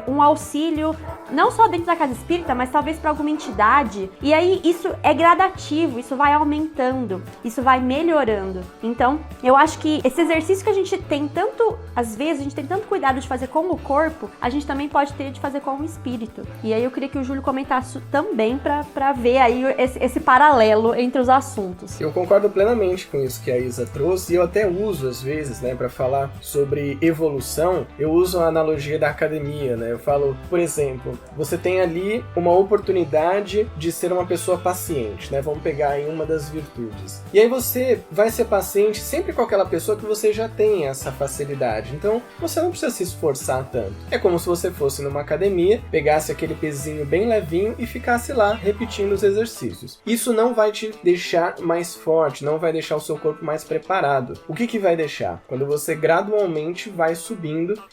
um auxílio, não só dentro da casa espírita, mas talvez para alguma entidade. E aí isso é gradativo, isso vai aumentando, isso vai melhorando. Então, eu acho que esse exercício que a gente tem tanto, às vezes, a gente tem tanto cuidado de fazer com o corpo, a gente também pode ter de fazer com o espírito. E aí eu queria que o Júlio comentasse também para ver aí esse paralelo entre os assuntos. Eu concordo plenamente com isso que a Isa trouxe, e eu até uso às vezes, né, para falar sobre evolução. Eu uso a analogia da academia, né? Eu falo, por exemplo, você tem ali uma oportunidade de ser uma pessoa paciente, né? Vamos pegar aí uma das virtudes. E aí você vai ser paciente sempre com aquela pessoa que você já tem essa facilidade. Então, você não precisa se esforçar tanto. É como se você fosse numa academia, pegasse aquele pezinho bem levinho e ficasse lá repetindo os exercícios. Isso não vai te deixar mais forte, não vai deixar o seu corpo mais preparado. O que vai deixar? Quando você gradualmente vai subindo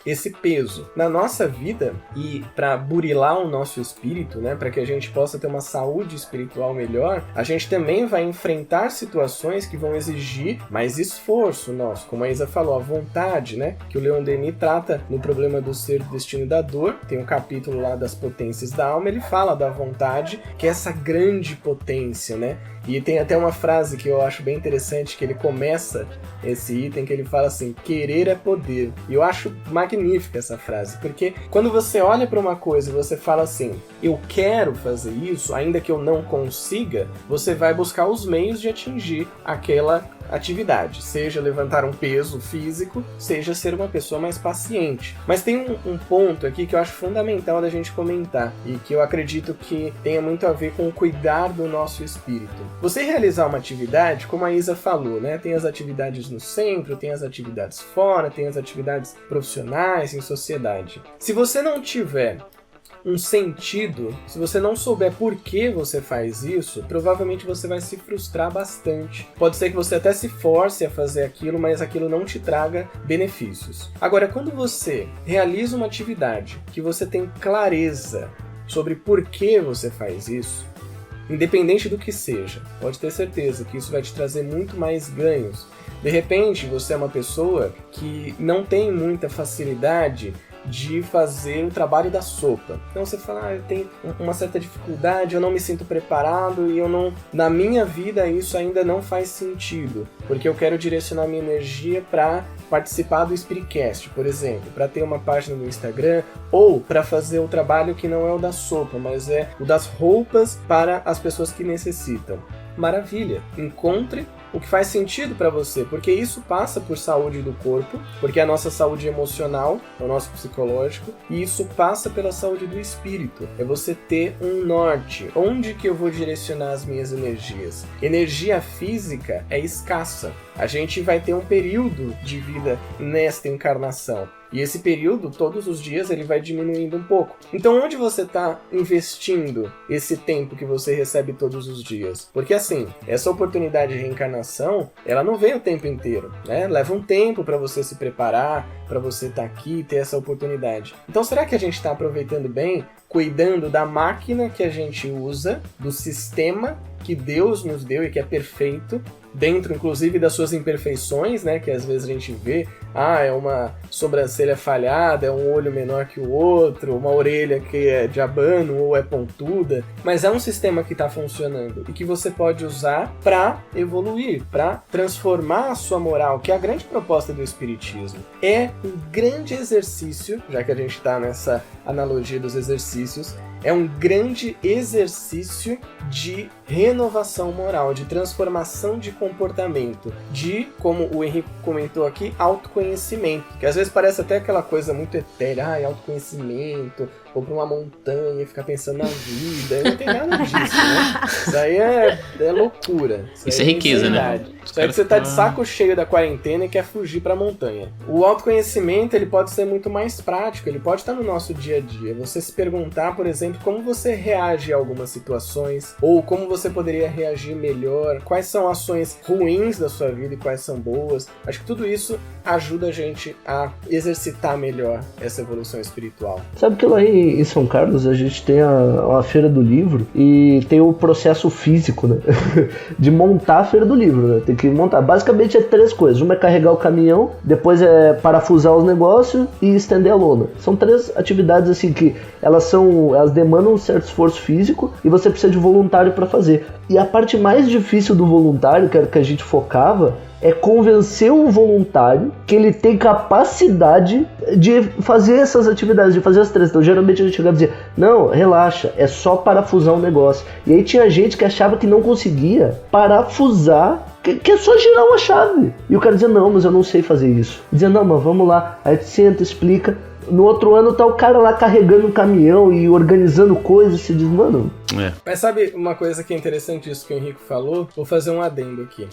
esse peso. Na nossa vida, e para burilar o nosso espírito, né, para que a gente possa ter uma saúde espiritual melhor, a gente também vai enfrentar situações que vão exigir mais esforço nosso, como a Isa falou, a vontade, né, que o Leon Denis trata no problema do ser, do destino e da dor. Tem um capítulo lá das potências da alma, ele fala da vontade, que é essa grande potência, né? E tem até uma frase que eu acho bem interessante, que ele começa esse item, que ele fala assim, querer é poder. E eu acho magnífica essa frase, porque quando você olha para uma coisa e você fala assim, eu quero fazer isso, ainda que eu não consiga, você vai buscar os meios de atingir aquela atividade, seja levantar um peso físico, seja ser uma pessoa mais paciente. Mas tem um ponto aqui que eu acho fundamental da gente comentar e que eu acredito que tenha muito a ver com o cuidar do nosso espírito. Você realizar uma atividade, como a Isa falou, né? Tem as atividades no centro, tem as atividades fora, tem as atividades profissionais, em sociedade. Se você não tiver um sentido, se você não souber por que você faz isso, provavelmente você vai se frustrar bastante. Pode ser que você até se force a fazer aquilo, mas aquilo não te traga benefícios. Agora, quando você realiza uma atividade que você tem clareza sobre por que você faz isso, independente do que seja, pode ter certeza que isso vai te trazer muito mais ganhos. De repente, você é uma pessoa que não tem muita facilidade de fazer o trabalho da sopa. Então você fala, eu tenho uma certa dificuldade, eu não me sinto preparado e na minha vida isso ainda não faz sentido, porque eu quero direcionar minha energia para participar do Spiritcast, por exemplo, para ter uma página no Instagram ou para fazer o trabalho que não é o da sopa, mas é o das roupas para as pessoas que necessitam. Maravilha! Encontre o que faz sentido para você, porque isso passa por saúde do corpo, porque a nossa saúde emocional é o nosso psicológico, e isso passa pela saúde do espírito. É você ter um norte. Onde que eu vou direcionar as minhas energias? Energia física é escassa. A gente vai ter um período de vida nesta encarnação. E esse período, todos os dias, ele vai diminuindo um pouco. Então, onde você está investindo esse tempo que você recebe todos os dias? Porque, assim, essa oportunidade de reencarnação, ela não vem o tempo inteiro, né? Leva um tempo para você se preparar, para você estar aqui e ter essa oportunidade. Então será que a gente está aproveitando bem, cuidando da máquina que a gente usa, do sistema que Deus nos deu e que é perfeito, dentro inclusive das suas imperfeições, né, que às vezes a gente vê, é uma sobrancelha falhada, é um olho menor que o outro, uma orelha que é de abano ou é pontuda, mas é um sistema que está funcionando e que você pode usar para evoluir, para transformar a sua moral, que é a grande proposta do Espiritismo. É um grande exercício, já que a gente está nessa analogia dos exercícios, é um grande exercício de renovação moral, de transformação de comportamento, de, como o Henrique comentou aqui, autoconhecimento, que às vezes parece até aquela coisa muito etérea, autoconhecimento, ou pra uma montanha e ficar pensando na vida, não tem nada disso, né? Isso aí é loucura. Isso é riqueza, né? Isso aí que você tá de saco cheio da quarentena e quer fugir pra montanha. O autoconhecimento, ele pode ser muito mais prático, ele pode estar no nosso dia a dia. Você se perguntar, por exemplo, como você reage a algumas situações, ou como você poderia reagir melhor, quais são ações ruins da sua vida e quais são boas. Acho que tudo isso ajuda a gente a exercitar melhor essa evolução espiritual. Sabe que lá em São Carlos a gente tem a Feira do Livro e tem o processo físico, né? De montar a Feira do Livro, né? Tem que montar. Basicamente é 3 coisas. Uma é carregar o caminhão, depois é parafusar os negócios e estender a lona. São 3 atividades assim que elas demandam um certo esforço físico e você precisa de voluntário para fazer. E a parte mais difícil do voluntário, que era que a gente focava, é convencer um voluntário que ele tem capacidade de fazer essas atividades, de fazer as 3. Então, geralmente a gente chegava e dizia, não, relaxa, é só parafusar um negócio. E aí tinha gente que achava que não conseguia parafusar, que é só girar uma chave. E o cara dizia, não, mas eu não sei fazer isso. Dizia, não, mas vamos lá. Aí tu senta, explica. No outro ano tá o cara lá carregando um caminhão e organizando coisas, você diz, mano... Mas sabe uma coisa que é interessante isso que o Henrique falou? Vou fazer um adendo aqui.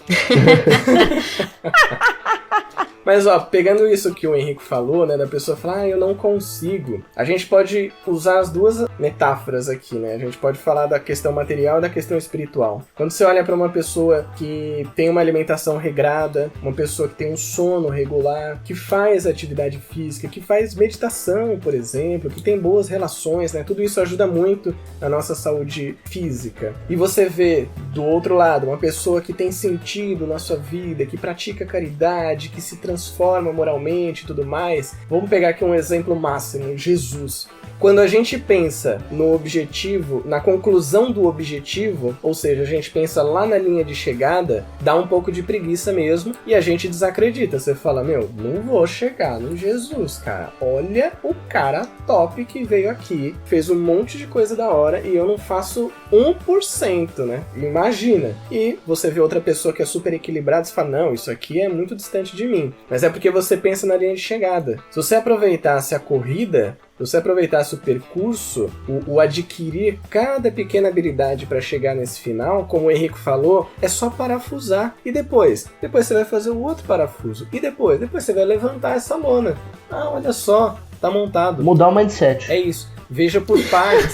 Mas ó, pegando isso que o Henrique falou, né, da pessoa falar, eu não consigo. A gente pode usar as 2 metáforas aqui, né? A gente pode falar da questão material e da questão espiritual. Quando você olha para uma pessoa que tem uma alimentação regrada, uma pessoa que tem um sono regular, que faz atividade física, que faz meditação, por exemplo, que tem boas relações, né? Tudo isso ajuda muito na nossa saúde física. E você vê, do outro lado, uma pessoa que tem sentido na sua vida, que pratica caridade, que se transforma moralmente e tudo mais. Vamos pegar aqui um exemplo máximo, Jesus. Quando a gente pensa no objetivo, na conclusão do objetivo, ou seja, a gente pensa lá na linha de chegada, dá um pouco de preguiça mesmo e a gente desacredita. Você fala, não vou chegar no Jesus, cara. Olha o cara top que veio aqui, fez um monte de coisa da hora e eu não faço 1%, né? Imagina. E você vê outra pessoa que é super equilibrada e fala, não, isso aqui é muito distante de mim. Mas é porque você pensa na linha de chegada. Se você aproveitasse a corrida, se você aproveitasse o percurso, o adquirir cada pequena habilidade para chegar nesse final, como o Henrique falou, é só parafusar. E depois você vai fazer o outro parafuso. E depois você vai levantar essa lona. Olha só, tá montado. Mudar o mindset. É isso. Veja por partes.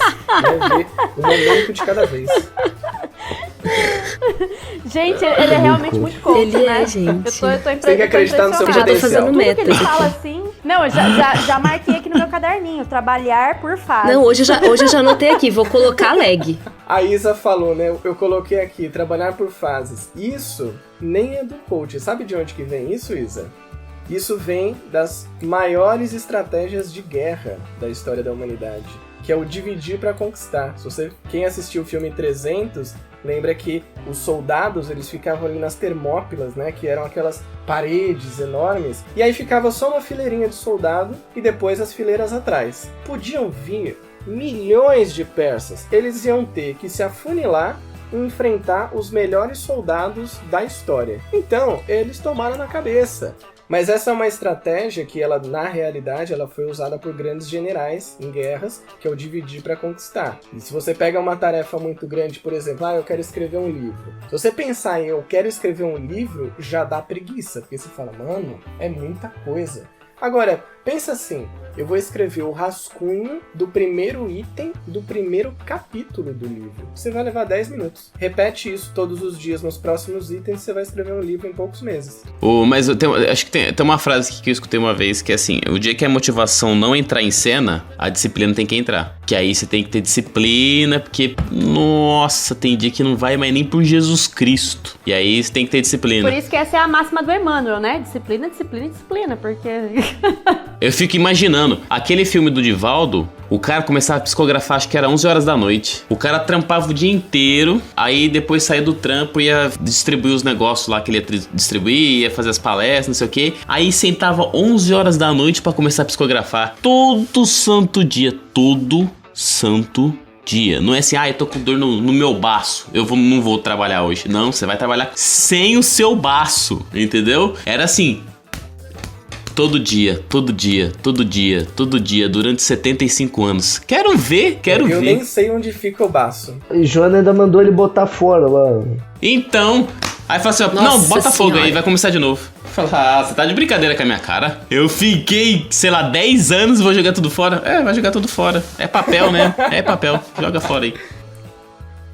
Ver um momento de cada vez. Gente, ele é realmente muito coach, ele né? É, gente. Você tem que acreditar no seu potencial. Eu já tô fazendo Tudo metas. que ele fala assim... Não, eu já marquei aqui no meu caderninho. Trabalhar por fase. Não, hoje eu já anotei aqui. Vou colocar leg. A Isa falou, né? Eu coloquei aqui, trabalhar por fases. Isso nem é do coach. Sabe de onde que vem isso, Isa? Isso vem das maiores estratégias de guerra da história da humanidade, que é o dividir para conquistar. Quem assistiu o filme 300, lembra que os soldados, eles ficavam ali nas Termópilas, né, que eram aquelas paredes enormes, e aí ficava só uma fileirinha de soldado e depois as fileiras atrás. Podiam vir milhões de persas, eles iam ter que se afunilar e enfrentar os melhores soldados da história. Então, eles tomaram na cabeça. Mas essa é uma estratégia que, na realidade, ela foi usada por grandes generais em guerras, que é o dividir para conquistar. E se você pega uma tarefa muito grande, por exemplo, eu quero escrever um livro. Se você pensar em eu quero escrever um livro, já dá preguiça, porque você fala, mano, é muita coisa. Agora, pensa assim, eu vou escrever o rascunho do primeiro item do primeiro capítulo do livro. Você vai levar 10 minutos. Repete isso todos os dias nos próximos itens, você vai escrever um livro em poucos meses. Mas acho que tem uma frase aqui que eu escutei uma vez, que é assim, o dia que a motivação não entrar em cena, a disciplina tem que entrar. Que aí você tem que ter disciplina, porque, nossa, tem dia que não vai mais nem por Jesus Cristo. E aí você tem que ter disciplina. Por isso que essa é a máxima do Emmanuel, né? Disciplina, disciplina, disciplina, porque... Eu fico imaginando, aquele filme do Divaldo, o cara começava a psicografar, acho que era 11 horas da noite. O cara trampava o dia inteiro, aí depois saía do trampo, ia distribuir os negócios lá que ele ia distribuir, ia fazer as palestras, não sei o quê. Aí sentava 11 horas da noite pra começar a psicografar. Todo santo dia, todo santo dia. Não é assim, eu tô com dor no meu baço, não vou trabalhar hoje. Não, você vai trabalhar sem o seu baço, entendeu? Era assim... Todo dia, durante 75 anos. Quero ver. Eu nem sei onde fica o baço. E Joana ainda mandou ele botar fora lá. Então, aí fala assim, ó, não, bota fogo aí, vai começar de novo. Fala, você tá de brincadeira com a minha cara? Eu fiquei, 10 anos e vou jogar tudo fora. Vai jogar tudo fora. É papel, né? É papel, joga fora aí.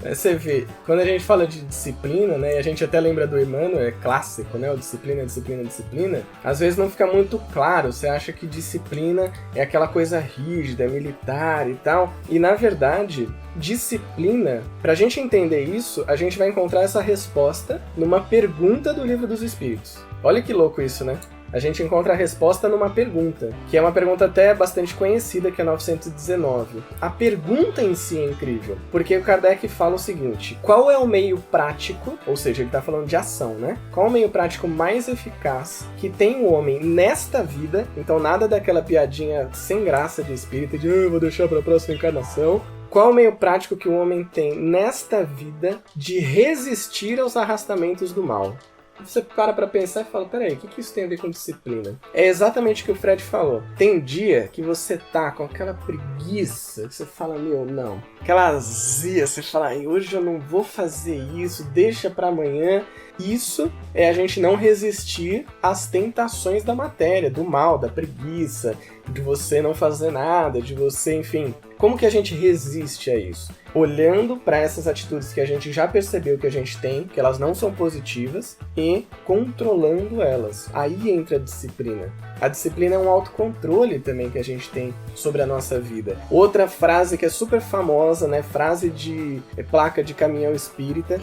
Você vê, quando a gente fala de disciplina, né, e a gente até lembra do Emmanuel, é clássico, né, o disciplina, disciplina, disciplina, às vezes não fica muito claro, você acha que disciplina é aquela coisa rígida, militar e tal, e na verdade, disciplina, pra gente entender isso, a gente vai encontrar essa resposta numa pergunta do Livro dos Espíritos. Olha que louco isso, né? A gente encontra a resposta numa pergunta, que é uma pergunta até bastante conhecida, que é 919. A pergunta em si é incrível, porque o Kardec fala o seguinte: qual é o meio prático, ou seja, ele está falando de ação, né? Qual é o meio prático mais eficaz que tem o homem nesta vida? Então nada daquela piadinha sem graça de espírita, de vou deixar para a próxima encarnação. Qual é o meio prático que o homem tem nesta vida de resistir aos arrastamentos do mal? Você para pra pensar e fala, peraí, o que isso tem a ver com disciplina? É exatamente o que o Fred falou. Tem dia que você tá com aquela preguiça, que você fala, não. Aquela azia, você fala, hoje eu não vou fazer isso, deixa pra amanhã. Isso é a gente não resistir às tentações da matéria, do mal, da preguiça, de você não fazer nada, de você, enfim. Como que a gente resiste a isso? Olhando para essas atitudes que a gente já percebeu que a gente tem, que elas não são positivas, e controlando elas. Aí entra a disciplina. A disciplina é um autocontrole também que a gente tem sobre a nossa vida. Outra frase que é super famosa, né? Frase de placa de caminhão espírita,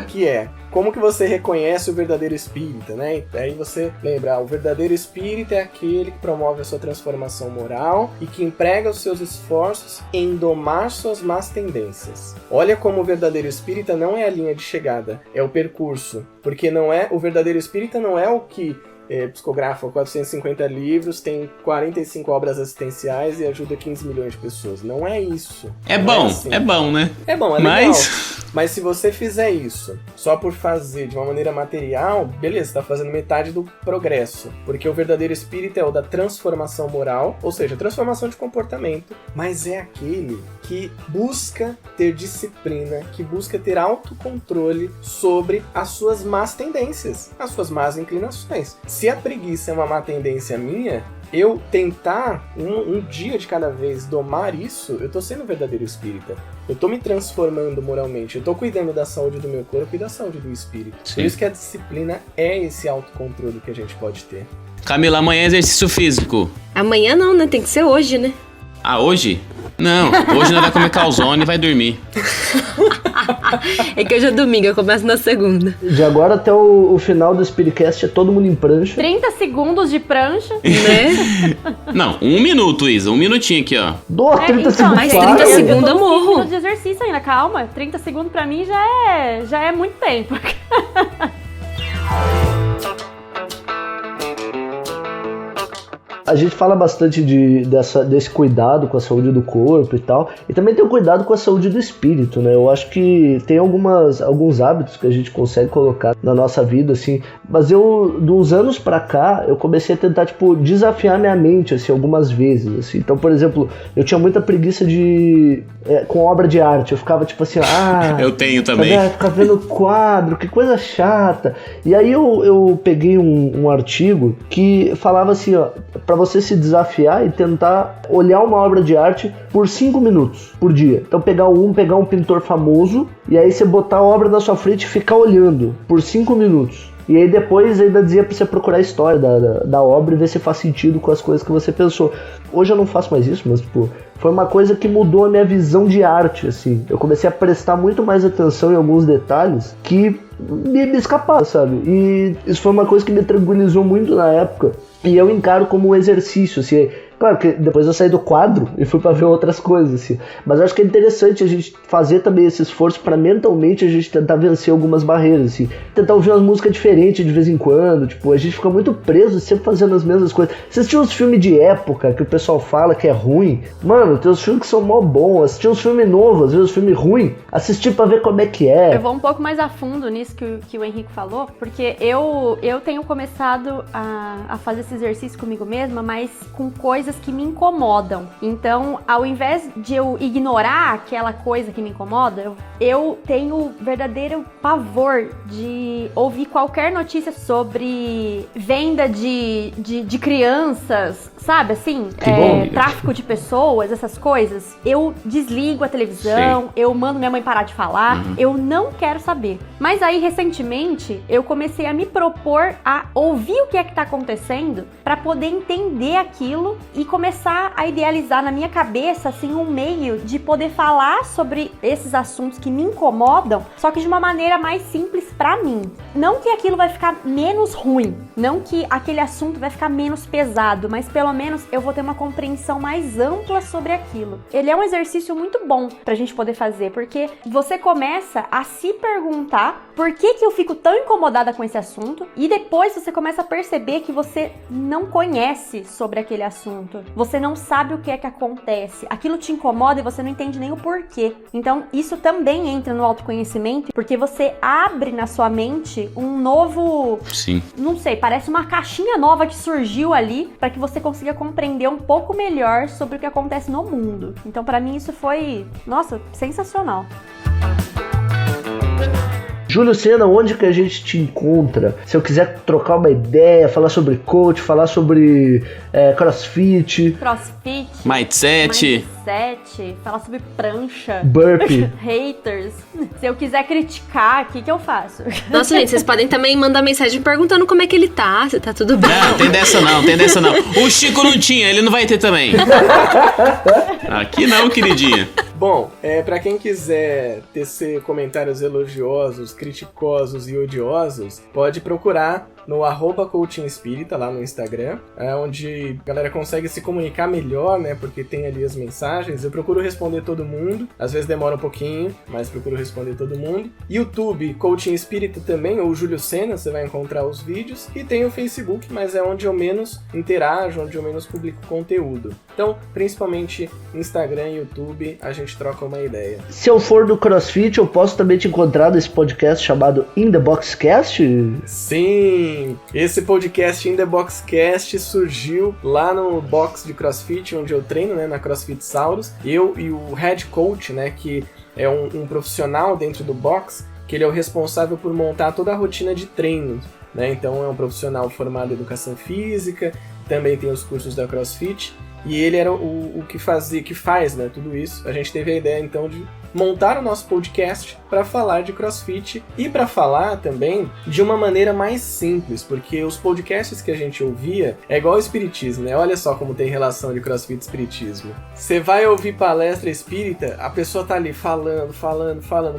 que é: como que você reconhece o verdadeiro espírita, né? Aí você lembra, o verdadeiro espírita é aquele que promove a sua transformação moral e que emprega os seus esforços em domar suas más tendências. Olha como o verdadeiro espírita não é a linha de chegada, é o percurso. Porque o verdadeiro espírita não é o que psicografa 450 livros, tem 45 obras assistenciais e ajuda 15 milhões de pessoas. Não é isso. É bom, assim. É bom, né? É bom, é legal. Mas se você fizer isso só por fazer de uma maneira material, beleza, você tá fazendo metade do progresso. Porque o verdadeiro espírito é o da transformação moral, ou seja, transformação de comportamento, mas é aquele que busca ter disciplina, que busca ter autocontrole sobre as suas más tendências, as suas más inclinações. Se a preguiça é uma má tendência minha, eu tentar um dia de cada vez domar isso, eu tô sendo um verdadeiro espírita. Eu tô me transformando moralmente, eu tô cuidando da saúde do meu corpo e da saúde do espírito. Sim. Por isso que a disciplina é esse autocontrole que a gente pode ter. Camila, amanhã é exercício físico. Amanhã não, né? Tem que ser hoje, né? Ah, hoje? Não, hoje nós vai comer calzone e vai dormir. É que hoje é domingo, eu começo na segunda. De agora até o final do Spiritcast é todo mundo em prancha. 30 segundos de prancha. Né? Não, 1 minuto, Isa. 1 minutinho aqui, ó. 30 segundos. Mas 30 segundos eu morro. 5 minutos de exercício ainda, calma. 30 segundos pra mim já é muito tempo. A gente fala bastante desse cuidado com a saúde do corpo e tal, e também tem o cuidado com a saúde do espírito, né? Eu acho que tem alguns hábitos que a gente consegue colocar na nossa vida, assim, mas de uns anos pra cá, eu comecei a tentar, desafiar minha mente, assim, algumas vezes, assim. Então, por exemplo, eu tinha muita preguiça com obra de arte, eu ficava assim, eu tenho também. Ficar vendo quadro, que coisa chata. E aí eu peguei um artigo que falava assim, ó, pra você se desafiar e tentar olhar uma obra de arte por 5 minutos por dia. Então pegar um pintor famoso e aí você botar a obra na sua frente e ficar olhando por 5 minutos. E aí depois ainda dizia pra você procurar a história da obra e ver se faz sentido com as coisas que você pensou. Hoje eu não faço mais isso, mas tipo, foi uma coisa que mudou a minha visão de arte, assim. Eu comecei a prestar muito mais atenção em alguns detalhes que me escaparam, sabe? E isso foi uma coisa que me tranquilizou muito na época. E eu encaro como um exercício, assim. Claro que depois eu saí do quadro e fui pra ver outras coisas, assim. Mas eu acho que é interessante a gente fazer também esse esforço pra mentalmente a gente tentar vencer algumas barreiras, assim. Tentar ouvir umas músicas diferentes de vez em quando, tipo, a gente fica muito preso sempre fazendo as mesmas coisas. Assistir uns filmes de época que o pessoal fala que é ruim. Mano, tem uns filmes que são mó bons. Assistir uns filmes novos, às vezes uns filmes ruins. Assistir pra ver como é que é. Eu vou um pouco mais a fundo nisso que o Henrique falou, porque eu tenho começado a fazer esse exercício comigo mesma, mas com coisas que me incomodam. Então, ao invés de eu ignorar aquela coisa que me incomoda, eu tenho verdadeiro pavor de ouvir qualquer notícia sobre venda de crianças, sabe, assim, tráfico de pessoas, essas coisas. Eu desligo a televisão, eu mando minha mãe parar de falar, eu não quero saber. Mas aí, recentemente, eu comecei a me propor a ouvir o que é que tá acontecendo pra poder entender aquilo e começar a idealizar na minha cabeça, assim, um meio de poder falar sobre esses assuntos que me incomodam, só que de uma maneira mais simples pra mim. Não que aquilo vai ficar menos ruim, não que aquele assunto vai ficar menos pesado, mas pelo menos eu vou ter uma compreensão mais ampla sobre aquilo. Ele é um exercício muito bom pra gente poder fazer, porque você começa a se perguntar por que eu fico tão incomodada com esse assunto, e depois você começa a perceber que você não conhece sobre aquele assunto. Você não sabe o que é que acontece. Aquilo te incomoda e você não entende nem o porquê. Então, isso também entra no autoconhecimento, porque você abre na sua mente um novo... Sim. Não sei, parece uma caixinha nova que surgiu ali para que você consiga compreender um pouco melhor sobre o que acontece no mundo. Então, pra mim, isso foi, nossa, sensacional. Júlio Sena, onde que a gente te encontra? Se eu quiser trocar uma ideia, falar sobre coach, falar sobre crossfit, mindset, falar sobre prancha, burpee, haters. Se eu quiser criticar, o que eu faço? Nossa, gente, vocês podem também mandar mensagem perguntando como é que ele tá, se tá tudo bem. Não, tem dessa não. O Chico não tinha, ele não vai ter também. Aqui não, queridinha. Bom, pra quem quiser tecer comentários elogiosos, criticosos e odiosos, pode procurar no @coachingespírita lá no Instagram, onde a galera consegue se comunicar melhor, né, porque tem ali as mensagens. Eu procuro responder todo mundo, às vezes demora um pouquinho, mas procuro responder todo mundo. YouTube, Coaching Espírita também, ou Júlio Sena, você vai encontrar os vídeos. E tem o Facebook, mas é onde eu menos interajo, onde eu menos publico conteúdo. Então, principalmente Instagram e YouTube, a gente troca uma ideia. Se eu for do CrossFit, eu posso também te encontrar nesse podcast chamado In The Box Cast? Sim! Esse podcast In The Box Cast surgiu lá no box de CrossFit, onde eu treino, né, na CrossFit Saurus. Eu e o head coach, né, que é um profissional dentro do box, que ele é o responsável por montar toda a rotina de treino, né? Então é um profissional formado em educação física, também tem os cursos da CrossFit, e ele era o que faz, né, tudo isso. A gente teve a ideia, então, de montar o nosso podcast para falar de CrossFit e para falar também de uma maneira mais simples, porque os podcasts que a gente ouvia é igual ao espiritismo, né? Olha só como tem relação de CrossFit e espiritismo. Você vai ouvir palestra espírita, a pessoa tá ali falando.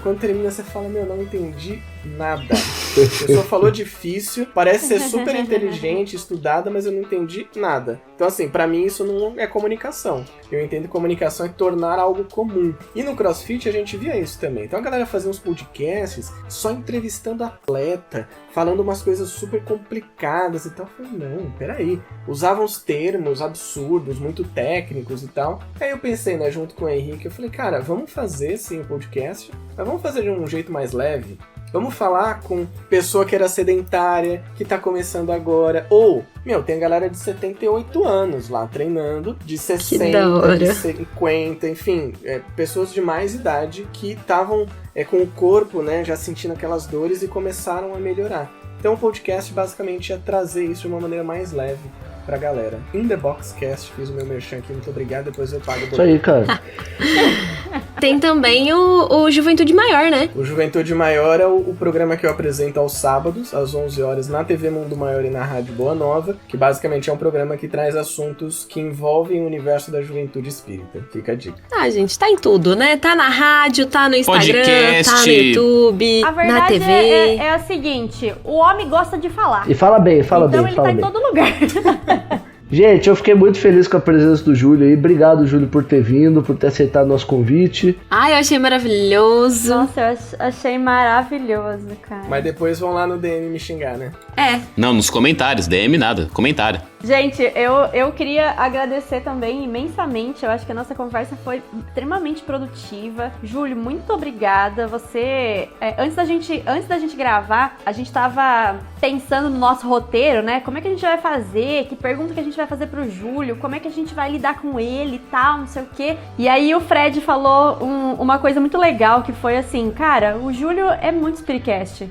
Quando termina, você fala, meu, não entendi nada. A pessoa falou difícil, parece ser super inteligente, estudada, mas eu não entendi nada. Então, assim, pra mim isso não é comunicação. Eu entendo que comunicação é tornar algo comum. E no CrossFit a gente via isso também. Então a galera fazia uns podcasts só entrevistando atleta, falando umas coisas super complicadas e tal. Eu falei, não, peraí. Usavam uns termos absurdos, muito técnicos e tal. Aí eu pensei, né, junto com o Henrique, eu falei, cara, vamos fazer sim o podcast, mas vamos fazer de um jeito mais leve. Vamos falar com pessoa que era sedentária, que tá começando agora. Ou, tem a galera de 78 anos lá treinando, de 60, de 50, enfim, pessoas de mais idade que estavam com o corpo, né, já sentindo aquelas dores e começaram a melhorar. Então o podcast basicamente é trazer isso de uma maneira mais leve pra galera. In The Boxcast, fiz o meu merchan aqui, muito obrigado, depois eu pago o Isso aí, cara. Tem também o Juventude Maior, né? O Juventude Maior é o programa que eu apresento aos sábados, às 11 horas, na TV Mundo Maior e na Rádio Boa Nova, que basicamente é um programa que traz assuntos que envolvem o universo da juventude espírita. Fica a dica. Ah, gente, tá em tudo, né? Tá na rádio, tá no Instagram, Podcast. tá no YouTube, A na verdade TV. é a seguinte, o homem gosta de falar. E fala bem, fala então bem, ele fala tá em bem. todo lugar. Gente, eu fiquei muito feliz com a presença do Júlio aí. Obrigado, Júlio, por ter vindo, por ter aceitado nosso convite. Ai, eu achei maravilhoso. Nossa, eu achei maravilhoso, cara. Mas depois vão lá no DM me xingar, né? É. Não, nos comentários, DM nada, comentário. Gente, eu queria agradecer também imensamente. Eu acho que a nossa conversa foi extremamente produtiva. Júlio, muito obrigada. Você, antes da gente gravar, a gente tava pensando no nosso roteiro, né? Como é que a gente vai fazer? Que pergunta que a gente vai fazer pro Júlio? Como é que a gente vai lidar com ele e tal, não sei o quê. E aí o Fred falou uma coisa muito legal, que foi assim, cara, o Júlio é muito Spiritcast.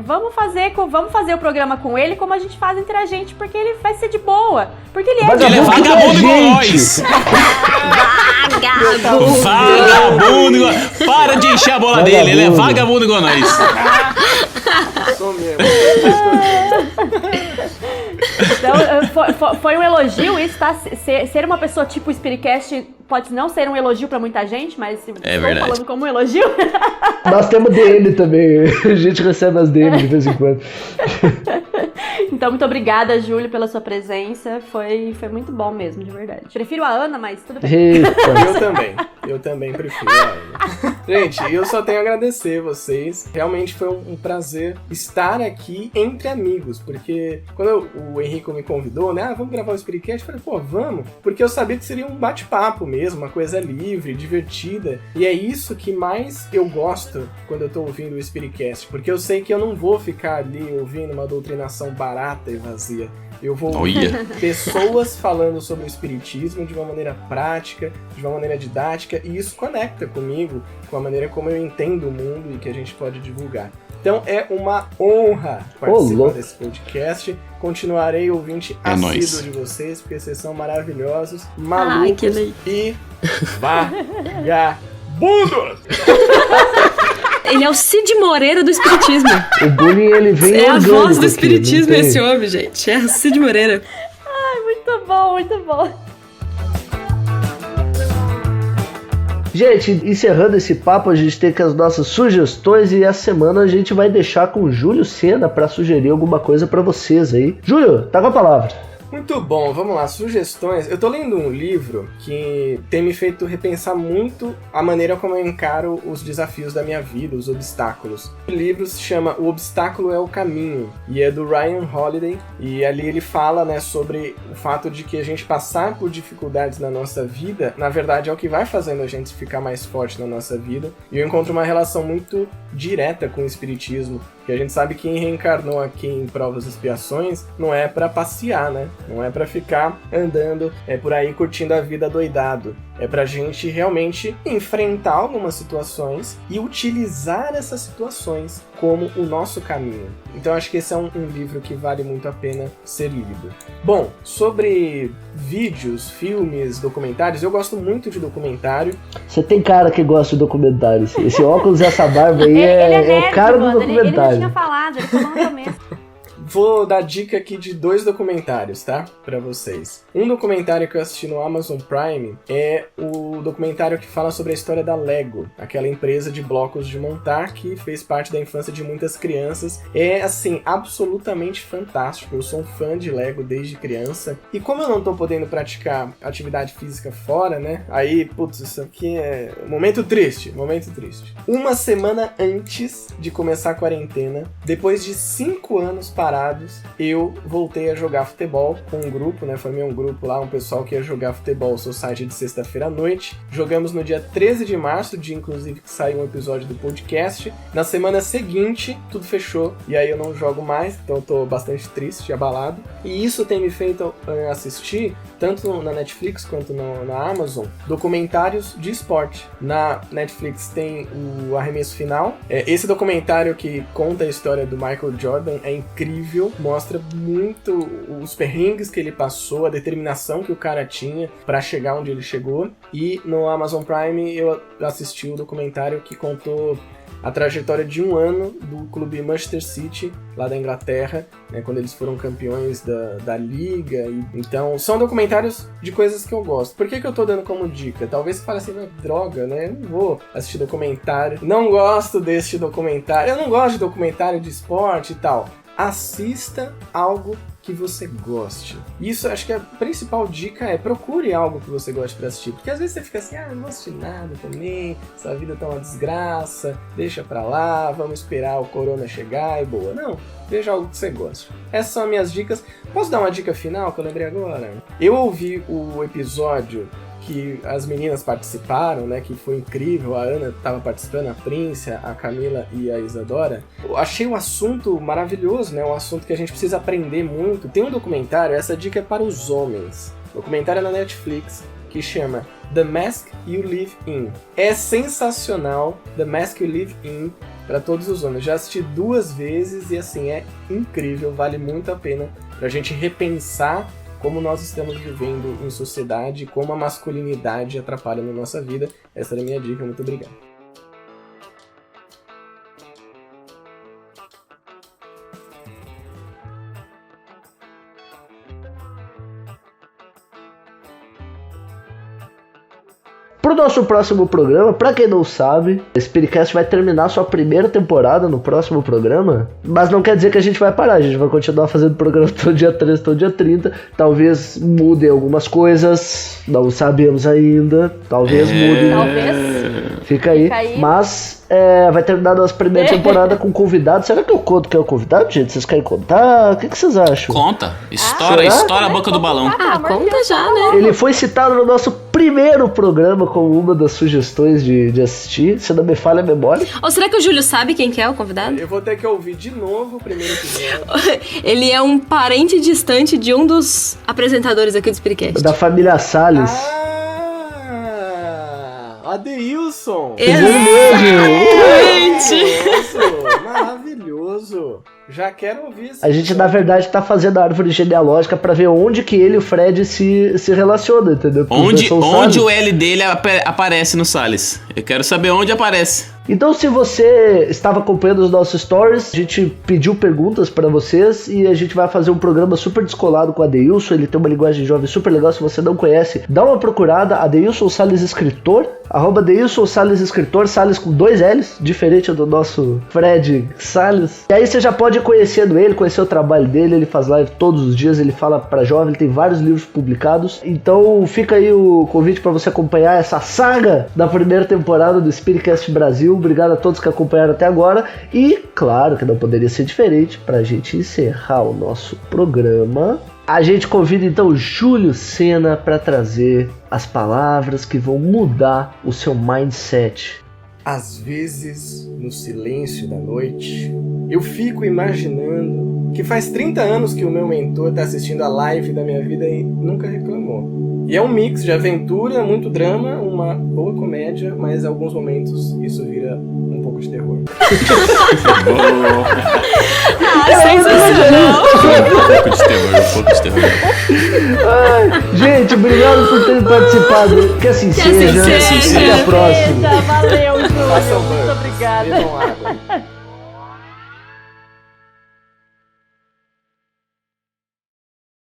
Vamos fazer o programa com ele como a gente faz entre a gente, porque ele vai ser de boa. Porque ele é Ele é vagabundo igual nós. Vagabundo. Vagabundo igual... Para de encher a bola dele, ele é vagabundo igual nós. Sou mesmo. Então, foi um elogio isso, tá? Ser uma pessoa tipo Spiritcast pode não ser um elogio pra muita gente, mas estou verdade. falando como um elogio. Nós temos DM também. A gente recebe as DM de vez em quando. Então, muito obrigada, Júlio, pela sua presença. Foi muito bom mesmo, de verdade. Prefiro a Ana, mas tudo bem. Eita. Eu também prefiro a Ana. Gente, eu só tenho a agradecer vocês. Realmente foi um prazer estar aqui entre amigos, porque quando o Henrico me convidou, né, vamos gravar o Spiritcast, eu falei, pô, vamos, porque eu sabia que seria um bate-papo mesmo, uma coisa livre, divertida, e é isso que mais eu gosto quando eu tô ouvindo o Spiritcast, porque eu sei que eu não vou ficar ali ouvindo uma doutrinação barata e vazia. Eu vou ouvir pessoas falando sobre o espiritismo de uma maneira prática, de uma maneira didática, e isso conecta comigo, com a maneira como eu entendo o mundo e que a gente pode divulgar. Então é uma honra participar desse podcast. Continuarei ouvinte assíduo de vocês, porque vocês são maravilhosos, malucos e vagabundos! Ele é o Cid Moreira do espiritismo. O bullying, ele vem É a orgânico voz do aqui, espiritismo não tem- esse homem, gente. É o Cid Moreira. Ai, muito bom, muito bom. Gente, encerrando esse papo, a gente tem aqui as nossas sugestões e essa semana a gente vai deixar com o Júlio Sena pra sugerir alguma coisa pra vocês aí. Júlio, tá com a palavra. Muito bom, vamos lá, sugestões. Eu tô lendo um livro que tem me feito repensar muito a maneira como eu encaro os desafios da minha vida, os obstáculos. O livro se chama O Obstáculo é o Caminho, e é do Ryan Holiday, e ali ele fala, né, sobre o fato de que a gente passar por dificuldades na nossa vida, na verdade é o que vai fazendo a gente ficar mais forte na nossa vida, e eu encontro uma relação muito direta com o espiritismo, que a gente sabe que quem reencarnou aqui em Provas e Expiações não é pra passear, né? Não é pra ficar andando por aí curtindo a vida doidado. É pra gente realmente enfrentar algumas situações e utilizar essas situações como o nosso caminho. Então acho que esse é um livro que vale muito a pena ser lido. Bom, sobre vídeos, filmes, documentários, eu gosto muito de documentário. Você tem cara que gosta de documentário. Esse óculos e essa barba aí Ele é o nerd, cara do mano. Ele documentário. não tinha falado, ele falou no começo. Vou dar dica aqui de 2 documentários, tá? Pra vocês. Um documentário que eu assisti no Amazon Prime é o documentário que fala sobre a história da Lego, aquela empresa de blocos de montar que fez parte da infância de muitas crianças. É, assim, absolutamente fantástico. Eu sou um fã de Lego desde criança. E como eu não tô podendo praticar atividade física fora, né? Aí, putz, isso aqui é momento triste, momento triste. Uma semana antes de começar a quarentena, depois de 5 anos parados, eu voltei a jogar futebol com um grupo, né? Formei um grupo lá, um pessoal que ia jogar futebol society de sexta-feira à noite. Jogamos no dia 13 de março, dia inclusive que saiu um episódio do podcast. Na semana seguinte, tudo fechou e aí eu não jogo mais, então eu tô bastante triste, abalado. E isso tem me feito assistir, tanto na Netflix quanto na Amazon, documentários de esporte. Na Netflix tem o Arremesso Final. Esse documentário que conta a história do Michael Jordan é incrível. incrível, mostra muito os perrengues que ele passou, a determinação que o cara tinha pra chegar onde ele chegou. E no Amazon Prime eu assisti o documentário que contou a trajetória de um ano do clube Manchester City, lá da Inglaterra, né, quando eles foram campeões da Liga. Então, são documentários de coisas que eu gosto. Por que eu tô dando como dica? Talvez você fale assim, droga, né? Eu não vou assistir documentário. Não gosto deste documentário. Eu não gosto de documentário de esporte e tal. Assista algo que você goste. Isso, acho que a principal dica é procure algo que você goste pra assistir. Porque às vezes você fica assim, não vou assistir nada também, essa vida tá uma desgraça, deixa pra lá, vamos esperar o corona chegar e boa. Não, veja algo que você goste. Essas são as minhas dicas. Posso dar uma dica final que eu lembrei agora? Eu ouvi o episódio que as meninas participaram, né, que foi incrível, a Ana estava participando, a Príncia, a Camila e a Isadora. Eu achei o assunto maravilhoso, né, um assunto que a gente precisa aprender muito. Tem um documentário, essa dica é para os homens, documentário na Netflix, que chama The Mask You Live In. É sensacional, The Mask You Live In, para todos os homens. Já assisti 2 vezes e assim, é incrível, vale muito a pena pra gente repensar como nós estamos vivendo em sociedade, como a masculinidade atrapalha na nossa vida. Essa era a minha dica, muito obrigado. Pro nosso próximo programa, pra quem não sabe, esse Spiritcast vai terminar sua primeira temporada no próximo programa, mas não quer dizer que a gente vai parar, a gente vai continuar fazendo programa todo dia 13, todo dia 30, talvez mudem algumas coisas, não sabemos ainda, talvez mudem. Talvez. Fica aí. Mas vai terminar a nossa primeira temporada com convidado. Será que eu conto quem é o convidado, gente? Vocês querem contar? O que vocês acham? Conta. Estoura a boca do balão. Conta já, né? Ele foi citado no nosso primeiro programa como uma das sugestões de assistir, se não me falha a memória. Ou será que o Júlio sabe quem que é o convidado? Eu vou ter que ouvir de novo o primeiro episódio. Ele é um parente distante de um dos apresentadores aqui do Spiritcast. Da família Salles. Adeilson! Maravilhoso! Já quero ouvir isso. A gente, na verdade, tá fazendo a árvore genealógica pra ver onde que ele e o Fred se relacionam, entendeu? Onde o L dele aparece no Salles. Eu quero saber onde aparece. Então, se você estava acompanhando os nossos stories, a gente pediu perguntas para vocês e a gente vai fazer um programa super descolado com o Adeilson. Ele tem uma linguagem jovem super legal. Se você não conhece, dá uma procurada. Adeilson Salles Escritor, @Adeilson Salles Escritor, Salles com 2 L's, diferente do nosso Fred Salles. E aí você já pode ir conhecendo ele, conhecer o trabalho dele. Ele faz live todos os dias, ele fala para jovem, ele tem vários livros publicados. Então fica aí o convite para você acompanhar essa saga da primeira temporada do Spiritcast Brasil. Obrigado a todos que acompanharam até agora. E, claro que não poderia ser diferente, pra gente encerrar o nosso programa, a gente convida então o Júlio Sena para trazer as palavras que vão mudar o seu mindset. Às vezes, no silêncio da noite, eu fico imaginando que faz 30 anos que o meu mentor tá assistindo a live da minha vida e nunca reclamou. E é um mix de aventura, muito drama, uma boa comédia, mas em alguns momentos isso vira um pouco de terror. Sensacional! Um pouco de terror. Ai, gente, obrigado por terem participado. Que assim seja. assim seja. Até a próxima. Valeu, Júlio. Façam Muito banho. obrigada. Bebam água.